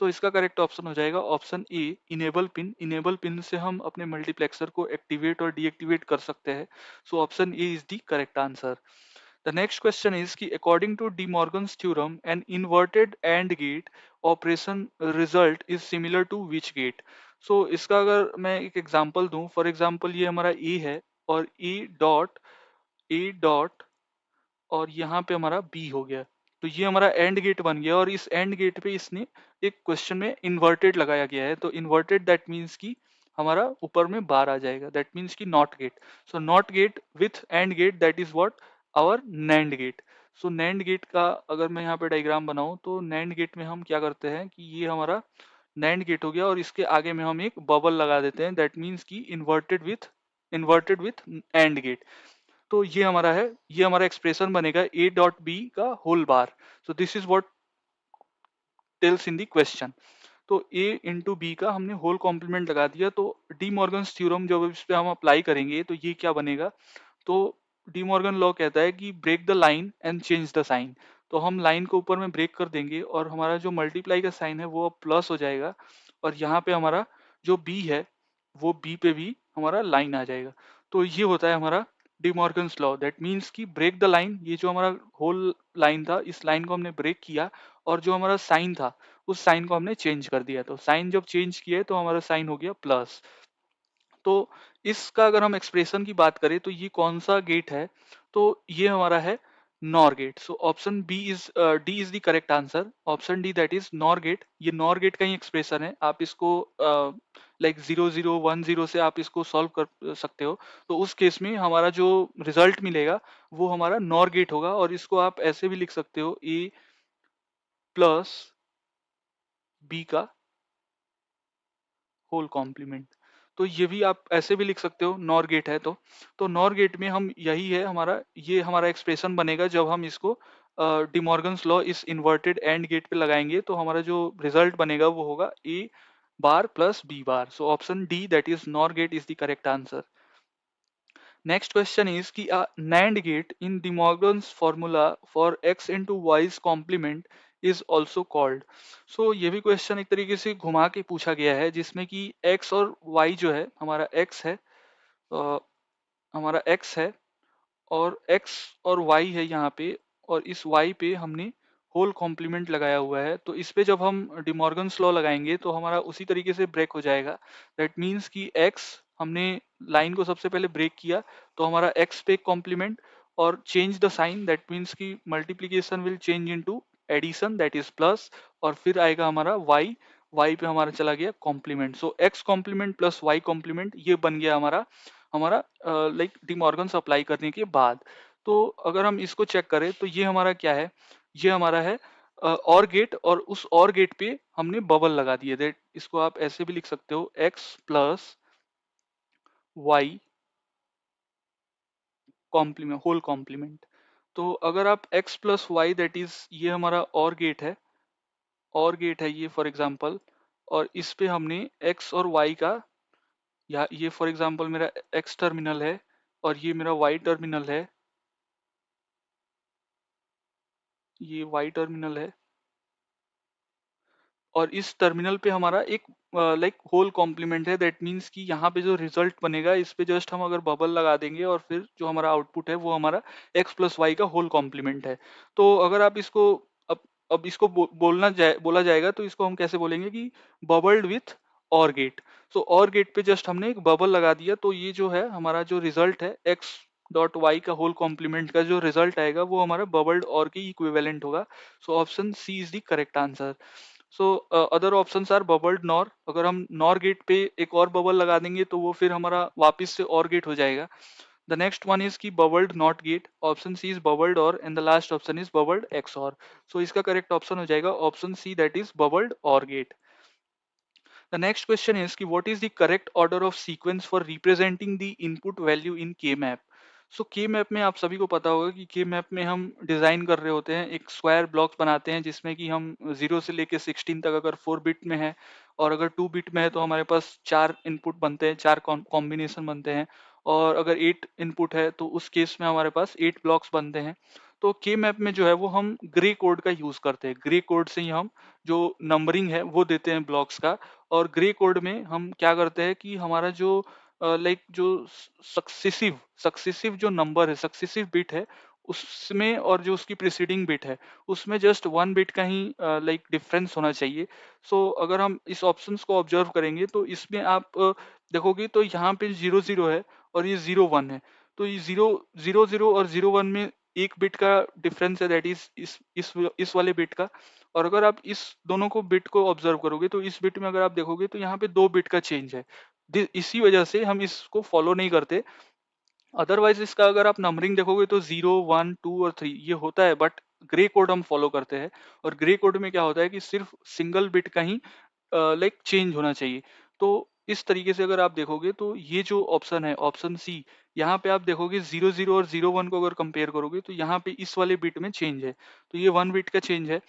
So इसका करेक्ट ऑप्शन हो जाएगा option A enable pin. enable pin से हम अपने multiplexer को activate और deactivate कर सकते हैं. So option A is the correct answer. The next question is कि according to De Morgan's theorem, an inverted AND gate operation result is similar to which gate? So इसका अगर मैं एक एग्जांपल दूं, फॉर एग्जांपल ये हमारा A है, और A डॉट और यहाँ पे हमारा बी हो गया। तो ये हमारा एंड गेट बन गया, और इस एंड गेट पे इसने एक क्वेश्चन में इन्वर्टेड लगाया गया है। तो इन्वर्टेड दैट मीन्स कि हमारा ऊपर में बार आ जाएगा, दैट मीन्स कि not gate. So not gate with and gate, that is what our NAND gate. So NAND gate का अगर मैं यहाँ पे डायग्राम बनाऊं, तो नैंड गेट में हम क्या करते हैं कि ये हमारा नैंड गेट हो गया, और इसके आगे में हम एक बबल लगा देते हैं, दैट मीन्स कि इन्वर्टेड विथ एंड गेट। तो ये हमारा एक्सप्रेशन बनेगा ए डॉट बी का होल बार। So this is what tells in the question. तो ए इंटू बी का हमने होल कॉम्प्लीमेंट लगा दिया। तो डी मॉर्गन्स थ्योरम जब इस पे हम अप्लाई करेंगे तो ये क्या बनेगा, तो डी मॉर्गन लॉ कहता है कि break the line and change the sign. तो हम लाइन को ऊपर में ब्रेक कर देंगे, और हमारा जो मल्टीप्लाई का साइन है वो अब प्लस हो जाएगा, और यहाँ पे हमारा जो बी है वो बी पे भी हमारा लाइन आ जाएगा। तो ये होता है हमारा D Morgan's law, that means कि ब्रेक द लाइन, ये जो हमारा होल लाइन था इस लाइन को हमने ब्रेक किया, और जो हमारा साइन था उस साइन को हमने चेंज कर दिया। तो साइन जब चेंज किया है तो हमारा साइन हो गया प्लस। तो इसका अगर हम एक्सप्रेशन की बात करें तो ये कौन सा गेट है, तो ये हमारा है NOR gate. So option B is D is the correct answer, option D that is NOR gate. ये नॉर गेट का ही एक्सप्रेशन है, आप इसको लाइक 0010 से आप इसको सॉल्व कर सकते हो। तो उस केस में हमारा जो रिजल्ट मिलेगा वो हमारा नॉर गेट होगा, और इसको आप ऐसे भी लिख सकते हो ए प्लस बी का होल कॉम्प्लीमेंट। तो ये भी आप ऐसे भी लिख सकते हो, नॉर गेट है तो नॉर गेट में हम यही है हमारा, ये हमारा एक्सप्रेशन बनेगा जब हम इसको डिमॉर्गन्स लॉ इस इन्वर्टेड एंड गेट पे लगाएंगे, तो हमारा जो रिजल्ट बनेगा वो होगा A bar plus B bar. So option D that is NOR gate is the correct answer. Next question is कि a NAND gate in De Morgan's formula for x into y's complement is also called। सो ये भी question एक तरीके से घुमा के पूछा गया है, जिसमें कि x और y जो है, हमारा x है, अ, हमारा x है और x और y है यहाँ पे, और इस y पे हमने होल कॉम्प्लीमेंट लगाया हुआ है। तो इस पे जब हम डिमॉर्गन्स लॉ लगाएंगे तो हमारा उसी तरीके से ब्रेक हो जाएगा। दैट मीन्स कि x, हमने लाइन को सबसे पहले ब्रेक किया तो हमारा x पे कॉम्प्लीमेंट, और change the sign, that means कि multiplication will change into addition that is plus, और फिर आएगा हमारा y पे हमारा चला गया complement. So x complement plus y complement, ये बन गया हमारा हमारा लाइक डिमॉर्गन अप्लाई करने के बाद। तो अगर हम इसको चेक करें तो ये हमारा क्या है, ये हमारा है और गेट, और उस और गेट पे हमने बबल लगा दिए। दैट इसको आप ऐसे भी लिख सकते हो x plus Y complement, whole complement. तो अगर आप x plus Y that is, ये हमारा और गेट है, और गेट है ये फॉर एग्जांपल, और इस पे हमने x और y का, या ये फॉर एग्जांपल मेरा x टर्मिनल है और ये मेरा y टर्मिनल है, ये y टर्मिनल है, और इस टर्मिनल पे हमारा एक लाइक होल कॉम्प्लीमेंट है। दैट मीन्स कि यहाँ पे जो रिजल्ट बनेगा इस पे जस्ट हम अगर बबल लगा देंगे, और फिर जो हमारा आउटपुट है वो हमारा x प्लस वाई का होल कॉम्प्लीमेंट है। तो अगर आप इसको अब अब इसको बोला जाएगा तो इसको हम कैसे बोलेंगे कि बबल्ड विथ और गेट। सो और गेट पे जस्ट हमने एक बबल लगा दिया, तो ये जो है हमारा जो रिजल्ट है x डॉट वाई का होल कॉम्प्लीमेंट का जो रिजल्ट आएगा वो हमारा बबल्ड और के इक्विवेलेंट होगा। So option C is the correct answer. So other options are bubbled NOR. अगर हम नॉर गेट पे एक और बबल लगा देंगे तो वो फिर हमारा वापस से और गेट हो जाएगा। द नेक्स्ट वन इज की bubbled NOT gate, option C is bubbled OR, and the last option is bubbled XOR. So इसका करेक्ट ऑप्शन हो जाएगा option C that is bubbled OR gate. The next question is कि what is the correct order of sequence for representing the input value in K-map? सो के map में आप सभी को पता होगा कि के मैप में हम डिजाइन कर रहे होते हैं, एक स्क्वायर ब्लॉक्स बनाते हैं जिसमें कि हम 0 से लेके 16 तक, अगर 4 बिट में है और अगर 2 बिट में है तो हमारे पास 4 इनपुट बनते हैं, 4 कॉम्बिनेशन बनते हैं, और अगर 8 इनपुट है तो उस केस में हमारे पास 8 ब्लॉक्स बनते हैं। तो के मैप में जो है वो हम ग्रे कोड का यूज करते हैं, ग्रे कोड से ही हम जो नंबरिंग है वो देते हैं ब्लॉक्स का। और ग्रे कोड में हम क्या करते हैं कि हमारा जो लाइक जो सक्सेसिव सक्सेसिव जो नंबर है, सक्सेसिव बिट है उसमें, और जो उसकी प्रीसीडिंग बिट है उसमें जस्ट 1 बिट का ही लाइक डिफरेंस होना चाहिए। सो अगर हम इस ऑप्शंस को ऑब्जर्व करेंगे तो इसमें आप देखोगे तो यहाँ पे 0 0 है और ये 0 1 है। तो ये 0 0 0 और 0 1 में 1 बिट का डिफरेंस है, दैट इज इस वाले बिट का। और अगर आप इस दोनों को बिट को ऑब्जर्व करोगे तो इस बिट में अगर आप देखोगे तो यहाँ पे 2 बिट का चेंज है। इसी वजह से हम इसको फॉलो नहीं करते। अदरवाइज इसका अगर आप नंबरिंग देखोगे तो 0 1 2 और 3 ये होता है, बट ग्रे कोड हम फॉलो करते हैं। और ग्रे कोड में क्या होता है कि सिर्फ सिंगल बिट का ही लाइक चेंज होना चाहिए। तो इस तरीके से अगर आप देखोगे तो ये जो ऑप्शन है, ऑप्शन सी, यहाँ पे आप देखोगे 0 0 और 0 1 को अगर कंपेयर करोगे तो यहाँ पे इस वाले बिट में चेंज है, तो ये 1 बिट का चेंज है।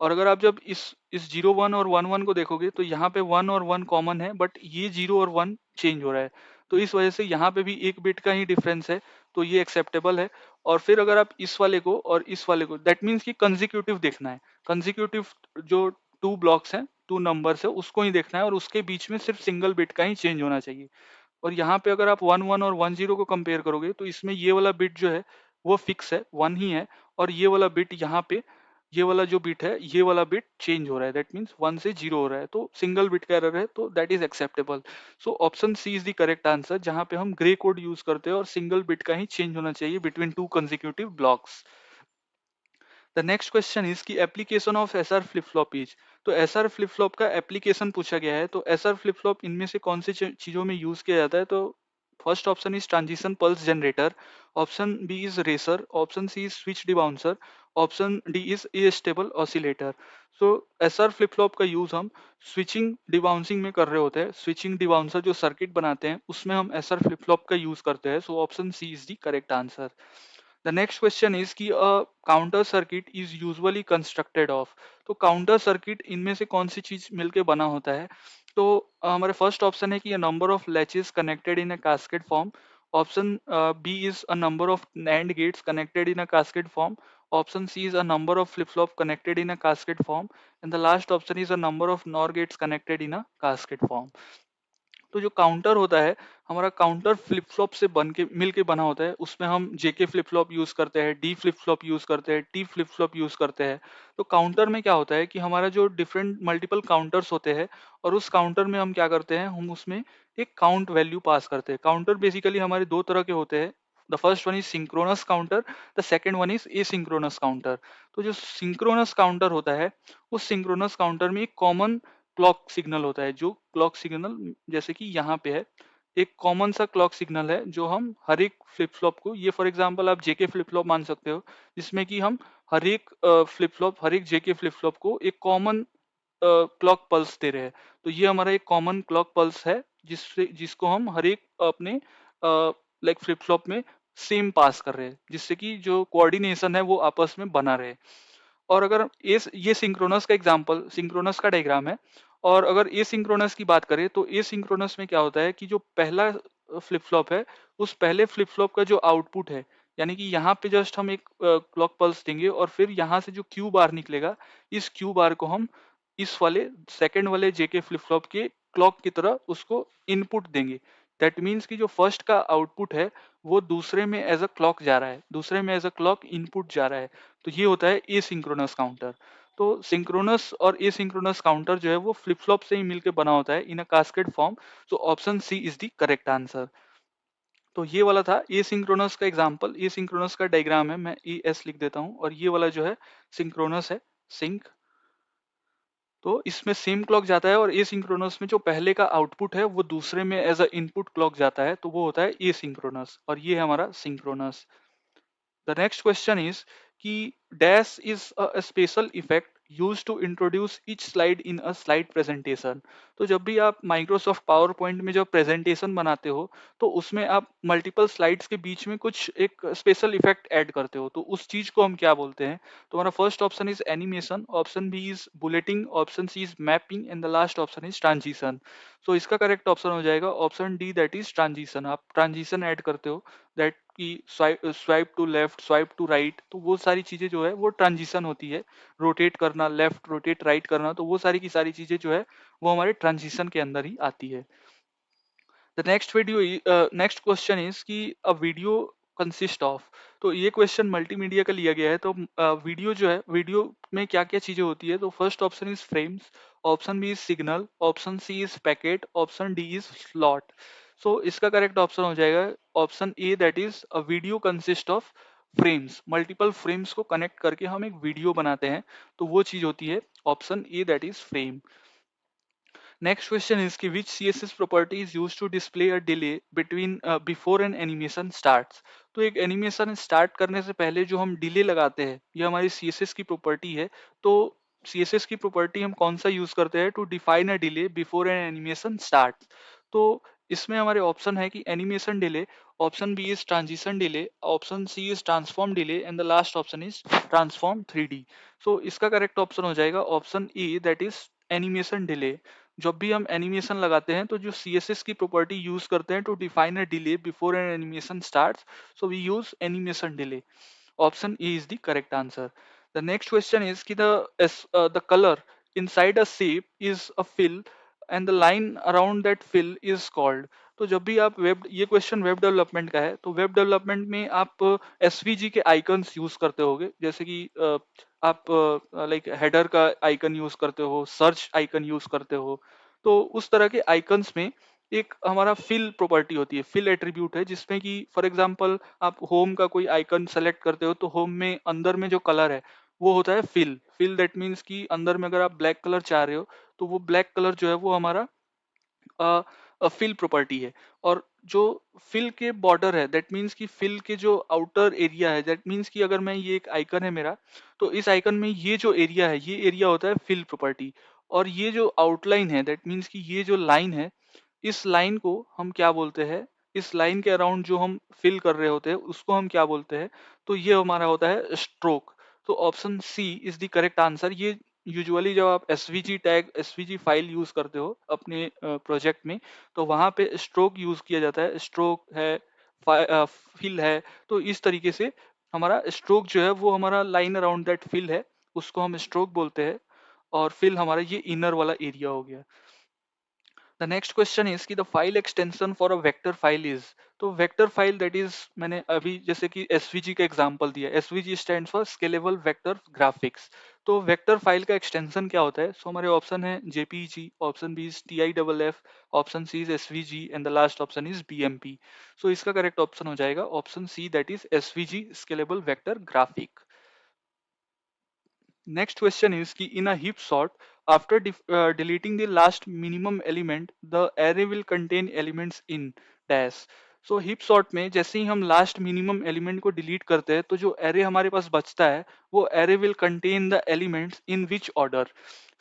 और अगर आप जब इस 0 1 और 1 1 को देखोगे तो यहाँ पे 1 और 1 कॉमन है, बट ये 0 और 1 चेंज हो रहा है। तो इस वजह से यहाँ पे भी 1 बिट का ही डिफरेंस है, तो ये एक्सेप्टेबल है। और फिर अगर आप इस वाले को और इस वाले को, दैट मीन्स कि कंजिक्यूटिव देखना है, कंजिक्यूटिव जो 2 ब्लॉक्स हैं, 2 नंबर्स है, उसको ही देखना है, और उसके बीच में सिर्फ सिंगल बिट का ही चेंज होना चाहिए। और यहाँ पे अगर आप 1 1 और 1 0 को कंपेयर करोगे तो इसमें ये वाला बिट जो है वो फिक्स है, 1 ही है, और ये वाला बिट यहाँ पे, ये वाला जो बिट है ये वाला बिट चेंज हो रहा है, दैट मीन्स 1 से 0 हो रहा है, तो सिंगल बिट का एरर है, तो that is acceptable. So option C is the correct answer, जहाँ पे हम ग्रे कोड यूज करते हैं और सिंगल बिट का ही चेंज होना चाहिए between 2 consecutive blocks. The next question is कि application of SR flip flop is. तो एसआर फ्लिप फ्लॉप का एप्लीकेशन पूछा गया है। तो एसआर फ्लिप फ्लॉप इनमें से कौन सी चीजों में यूज किया जाता है? तो first option is transition pulse generator, option B is racer, option C is switch debouncer, option D is astable oscillator. So SR flip flop का यूज हम स्विचिंग डिबाउंसिंग में कर रहे होते हैं। स्विचिंग डिबाउंसर जो सर्किट बनाते हैं उसमें हम एसआर फ्लिप फ्लॉप का यूज करते हैं। So option C is the correct answer. The next question is कि counter circuit is usually constructed of. तो काउंटर सर्किट इनमें से कौन सी चीज मिलके बना होता है? तो हमारे फर्स्ट ऑप्शन है कि number of latches connected in a cascade form, option B is a number of NAND gates connected in a cascade form, option C is a number of flip flop connected in a cascade form, and the last option is a number of NOR gates connected in a cascade form. तो जो counter होता है हमारा, counter flip flop से बन के मिल के बना होता है। उसमें हम जेके फ्लिप फ्लॉप यूज करते हैं, डी फ्लिप फ्लॉप यूज करते हैं, टी फ्लिप फ्लॉप यूज करते हैं। तो काउंटर में क्या होता है कि हमारा जो डिफरेंट मल्टीपल काउंटर्स होते हैं, और उस काउंटर में हम क्या करते हैं, हम उसमें एक काउंट वैल्यू पास करते हैं। काउंटर बेसिकली हमारे दो तरह के होते हैं। The first one is synchronous counter, the second one is asynchronous counter. तो जो सिंक्रोनस काउंटर होता है, उस सिंक्रोनस काउंटर में एक कॉमन क्लॉक सिग्नल होता है। जो क्लॉक सिग्नल जैसे कि यहाँ पे है, एक कॉमन सा क्लॉक सिग्नल है जो हम हर एक फ्लिप फ्लॉप को, ये फॉर एग्जांपल आप जेके फ्लिप फ्लॉप मान सकते हो, जिसमें कि हम हर एक फ्लिप फ्लॉप, हर एक जेके फ्लिप फ्लॉप को एक कॉमन क्लॉक पल्स दे रहे हैं। तो ये हमारा एक कॉमन क्लॉक पल्स है जिससे जिसको हम हर एक अपने लाइक फ्लिप फ्लॉप में सेम पास कर रहे हैं, जिससे कि जो कोऑर्डिनेशन है वो आपस में बना रहे। और अगर ये सिंक्रोनस का एग्जांपल, सिंक्रोनस का डायग्राम है। और अगर ए सिंक्रोनस की बात करें तो ए सिंक्रोनस में क्या होता है कि जो पहला फ्लिप फ्लॉप है, उस पहले फ्लिप फ्लॉप का जो आउटपुट है, यानी कि यहाँ पे जस्ट हम एक क्लॉक पल्स देंगे और फिर यहाँ से जो क्यू बार निकलेगा, इस क्यू बार को हम इस वाले सेकंड वाले जेके फ्लिप फ्लॉप के क्लॉक की तरह उसको इनपुट देंगे। दैट मीन्स कि जो फर्स्ट का आउटपुट है वो दूसरे में एज अ क्लॉक जा रहा है, दूसरे में एज अ क्लॉक इनपुट जा रहा है। तो ये होता है एसिंक्रोनस काउंटर। तो सिंक्रोनस और एसिंक्रोनस काउंटर जो है वो फ्लिप फ्लॉप से ही मिलकर बना होता है इन अ कास्केड फॉर्म। तो option C is the correct answer. तो ये वाला था एसिंक्रोनस का एग्जांपल। एसिंक्रोनस का डायग्राम है, मैं ई एस लिख देता हूँ, और ये वाला जो है सिंक्रोनस है, सिंक। तो इसमें सेम क्लॉक जाता है, और एसिंक्रोनस में जो पहले का आउटपुट है वो दूसरे में एज अ इनपुट क्लॉक जाता है, तो वो होता है एसिंक्रोनस, और ये है हमारा synchronous. The next question is कि dash is a special effect used to introduce each slide in a slide presentation। तो जब भी आप माइक्रोसॉफ्ट पावर पॉइंट में जब प्रेजेंटेशन बनाते हो, तो उसमें आप मल्टीपल स्लाइड्स के बीच में कुछ एक स्पेशल इफेक्ट ऐड करते हो, तो उस चीज को हम क्या बोलते हैं? तो हमारा first option is animation, option B is bulleting, option C is mapping, and the last option is transition. So इसका करेक्ट ऑप्शन हो जाएगा option D, that is transition. आप ट्रांजिशन ऐड करते हो, दैट कि swipe to left, swipe to right, तो वो सारी चीजें जो है वो ट्रांजिशन होती है। रोटेट करना, लेफ्ट रोटेट राइट करना, तो वो सारी की सारी चीजें जो है वो हमारे ट्रांजिशन के अंदर ही आती है। द नेक्स्ट क्वेश्चन इज कि अ वीडियो कंसिस्ट ऑफ। तो ये क्वेश्चन मल्टीमीडिया का लिया गया है। तो वीडियो जो है, वीडियो में क्या क्या चीजें होती है? तो first option is frames, option B is signal, option C is packet, option D is slot. So इसका करेक्ट ऑप्शन हो जाएगा option A, that is a video consist of frames. Multiple frames को कनेक्ट करके हम एक video बनाते हैं, तो वो चीज होती है option A, that is frame. Next question is कि which CSS property is used to display a delay between before an animation starts। तो एक एनिमेशन स्टार्ट करने से पहले जो हम डिले लगाते हैं, ये हमारी CSS की प्रॉपर्टी है। तो CSS की प्रॉपर्टी हम कौन सा यूज करते हैं to define a delay before an animation start? तो इसमें हमारे ऑप्शन है कि animation delay, option B is transition delay, option C is transform delay, and the last option is transform 3D। सो इसका करेक्ट ऑप्शन हो जाएगा option A, that is animation delay. जब भी हम एनिमेशन लगाते हैं तो जो CSS की प्रॉपर्टी यूज करते हैं to define a delay before an animation starts, so we use animation delay. Option E is the correct answer. The next question is कि the color inside a shape is a fill and the line around that fill is called। तो जब भी आप web, ये question web development का है, तो web development में आप SVG के आइकन्स यूज करते होगे, जैसे कि आप लाइक हेडर का आइकन यूज करते हो, सर्च आइकन यूज करते हो। तो उस तरह के आइकन्स में एक हमारा फिल प्रॉपर्टी होती है, फिल एट्रीब्यूट है, जिसमें कि फॉर एग्जांपल आप होम का कोई आइकन सेलेक्ट करते हो, तो होम में अंदर में जो कलर है वो होता है फिल। फिल दैट मीन्स कि अंदर में अगर आप ब्लैक कलर चाह रहे हो तो वो ब्लैक कलर जो है वो हमारा फिल प्रॉपर्टी है। और जो फिल के बॉर्डर है दैट मीन्स कि फिल के जो आउटर एरिया है, दैट मीन्स कि अगर मैं ये एक आइकन है मेरा, तो इस आइकन में ये जो एरिया है ये एरिया होता है फिल प्रॉपर्टी। और ये जो आउटलाइन है दैट मीन्स कि ये जो लाइन है, इस लाइन को हम क्या बोलते हैं, इस लाइन के अराउंड जो हम फिल कर रहे होते हैं उसको हम क्या बोलते हैं, तो ये हमारा होता है स्ट्रोक। तो option C is the correct answer. ये यूजुअली जब आप SVG tag, SVG file use करते हो अपने प्रोजेक्ट में, तो वहां पे स्ट्रोक यूज किया जाता है। स्ट्रोक है, फिल है, तो इस तरीके से हमारा स्ट्रोक जो है वो हमारा लाइन अराउंड दैट फिल है, उसको हम स्ट्रोक बोलते हैं। और फिल हमारा ये इनर वाला एरिया हो गया। द नेक्स्ट क्वेश्चन इज कि the file extension for a vector file is. तो वेक्टर फाइल दैट इज, मैंने अभी जैसे कि एसवीजी का एग्जांपल दिया, SVG stands for scalable vector graphics. तो वेक्टर फाइल का एक्सटेंशन क्या होता है? सो हमारे ऑप्शन है JPEG, option B is T I double F, option C is SVG and the last option is BMP. So इसका करेक्ट ऑप्शन हो जाएगा option C that is SVG, scalable vector graphic. Next question is कि in a heap sort, after deleting the last minimum element, the array will contain elements in dash. So heap sort में जैसे ही हम last minimum element को delete करते हैं तो जो array हमारे पास बचता है वो array will contain the elements in which order.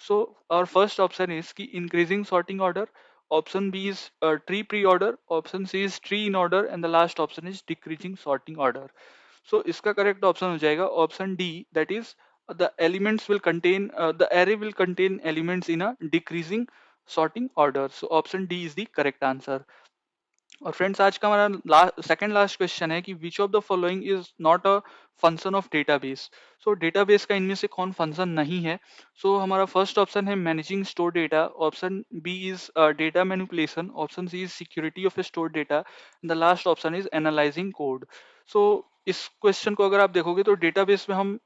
So our first option is कि increasing sorting order, option B is tree pre-order, option C is tree in order and the last option is decreasing sorting order. So इसका correct option हो जाएगा option D that is the elements will contain the array will contain elements in a decreasing sorting order. So option D is the correct answer. और friends आज का हमारा second last question है कि which of the following is not a function of database. So database का इनमें से कौन फंक्शन नहीं है? सो हमारा फर्स्ट ऑप्शन है managing store data, option B is data manipulation, option C is security of store data, the last option is analyzing code. So इस question को अगर आप देखोगे तो डेटाबेस में हम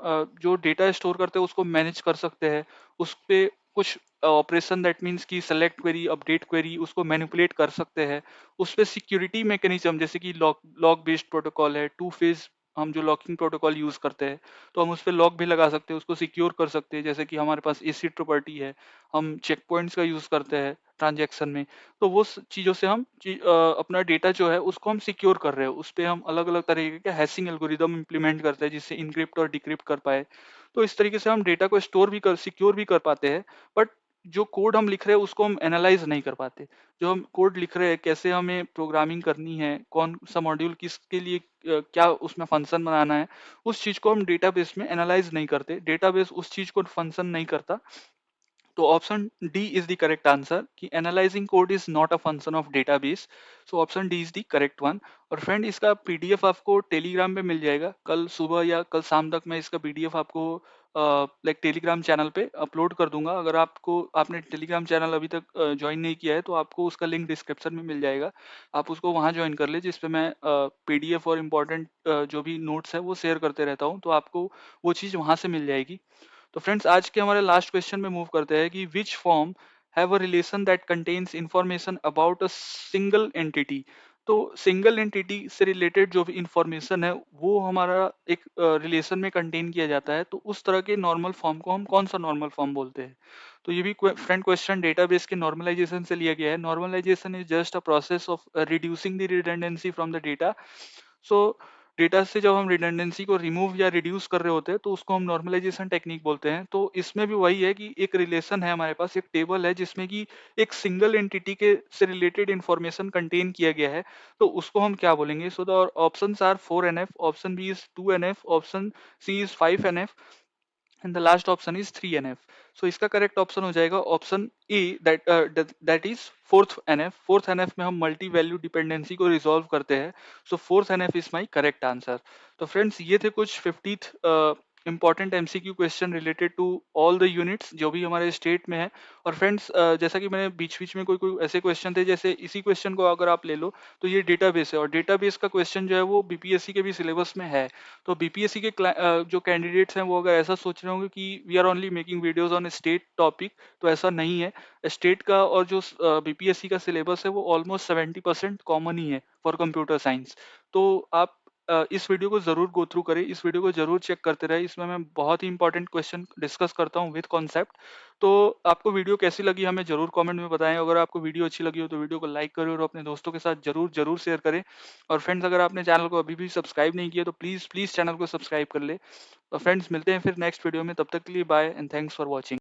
जो डेटा स्टोर करते हैं उसको मैनेज कर सकते हैं, उस पे कुछ ऑपरेशन दैट मीन्स की सेलेक्ट क्वेरी, अपडेट क्वेरी, उसको मैनिपुलेट कर सकते हैं। उस पे सिक्योरिटी मैकेनिज्म जैसे कि लॉक बेस्ड प्रोटोकॉल है, टू फेज हम जो लॉकिंग प्रोटोकॉल यूज करते हैं, तो हम उस पर लॉक भी लगा सकते हैं, उसको सिक्योर कर सकते हैं। जैसे कि हमारे पास एसिड प्रॉपर्टी है, हम चेक पॉइंट्स का यूज करते हैं ट्रांजेक्शन में, तो वो चीजों से हम अपना डेटा जो है उसको हम सिक्योर कर रहे हो, उस पर हम अलग अलग तरीके के हैशिंग एल्गोरिदम इंप्लीमेंट करते हैं जिससे इनक्रिप्ट और डिक्रिप्ट कर पाए। तो इस तरीके से हम डेटा को स्टोर भी कर, सिक्योर भी कर पाते हैं। बट जो कोड हम लिख रहे हैं उसको हम एनालाइज नहीं कर पाते। जो हम कोड लिख रहे हैं, कैसे हमें प्रोग्रामिंग करनी है, कौन सा मॉड्यूल किसके लिए, क्या उसमें फंक्शन बनाना है, उस चीज को हम डेटाबेस में एनालाइज नहीं करते, डेटाबेस उस चीज को फंक्शन नहीं करता। तो option D is the correct answer कि analyzing code is not a function of database. So option D is the correct one. और फ्रेंड इसका पीडीएफ आपको टेलीग्राम पे मिल जाएगा, कल सुबह या कल शाम तक मैं इसका पीडीएफ आपको लाइक टेलीग्राम चैनल पे अपलोड कर दूंगा। अगर आपको, आपने टेलीग्राम चैनल अभी तक ज्वाइन नहीं किया है तो आपको उसका लिंक डिस्क्रिप्शन में मिल जाएगा, आप उसको वहाँ ज्वाइन कर ले, जिसपे मैं पीडीएफ और इम्पोर्टेंट जो भी नोट्स है वो शेयर करते रहता हूँ, तो आपको वो चीज़ वहाँ से मिल जाएगी। तो फ्रेंड्स आज के हमारे लास्ट क्वेश्चन में मूव करते हैं कि which form have a relation that contains information about a single entity. तो सिंगल एंटिटी से रिलेटेड जो भी इंफॉर्मेशन है वो हमारा एक रिलेशन में कंटेन किया जाता है, तो उस तरह के नॉर्मल फॉर्म को हम कौन सा नॉर्मल फॉर्म बोलते हैं? तो ये भी फ्रेंड क्वेश्चन डेटाबेस के नॉर्मलाइजेशन से लिया गया है। Normalization is just a process of reducing the redundancy from the data. So data से जब हम रिडंडेंसी को रिमूव या रिड्यूस कर रहे होते हैं तो उसको हम नॉर्मलाइजेशन टेक्निक बोलते हैं। तो इसमें भी वही है कि एक रिलेशन है हमारे पास, एक टेबल है जिसमें कि एक सिंगल एंटिटी के से रिलेटेड इंफॉर्मेशन कंटेन किया गया है, तो उसको हम क्या बोलेंगे? So the options are 4NF, option B is 2NF, option C is 5NF and the last option is 3NF। So इसका करेक्ट ऑप्शन हो जाएगा option A that is fourth NF. Fourth NF में हम मल्टी वैल्यू डिपेंडेंसी को resolve करते हैं। So fourth NF is my correct answer. तो friends ये थे कुछ 50th important MCQ question related to all the units जो भी हमारे स्टेट में है। और फ्रेंड्स जैसा कि मैंने बीच बीच में कोई कोई ऐसे क्वेश्चन थे, जैसे इसी क्वेश्चन को अगर आप ले लो तो ये डेटाबेस है, और डेटाबेस का क्वेश्चन जो है वो बीपीएससी के भी सिलेबस में है। तो बीपीएससी के जो कैंडिडेट्स हैं वो अगर ऐसा सोच रहे होंगे कि we are only making videos on state topic, तो ऐसा नहीं है। स्टेट का और जो बीपीएससी का सिलेबस है वो ऑलमोस्ट 70% कॉमन ही है फॉर कंप्यूटर साइंस। तो आप इस वीडियो को ज़रूर गो थ्रू करें, इस वीडियो को ज़रूर चेक करते रहें। इसमें मैं बहुत ही इंपॉर्टेंट क्वेश्चन डिस्कस करता हूँ विद कॉन्सेप्ट। तो आपको वीडियो कैसी लगी हमें ज़रूर कमेंट में बताएँ। अगर आपको वीडियो अच्छी लगी हो तो वीडियो को लाइक करें और अपने दोस्तों के साथ ज़रूर शेयर करें। और फ्रेंड्स, अगर आपने चैनल को अभी भी सब्सक्राइब नहीं किया तो प्लीज़ चैनल को सब्सक्राइब कर ले। फ्रेंड्स, मिलते हैं फिर नेक्स्ट वीडियो में, तब तक के लिए bye and thanks for watching.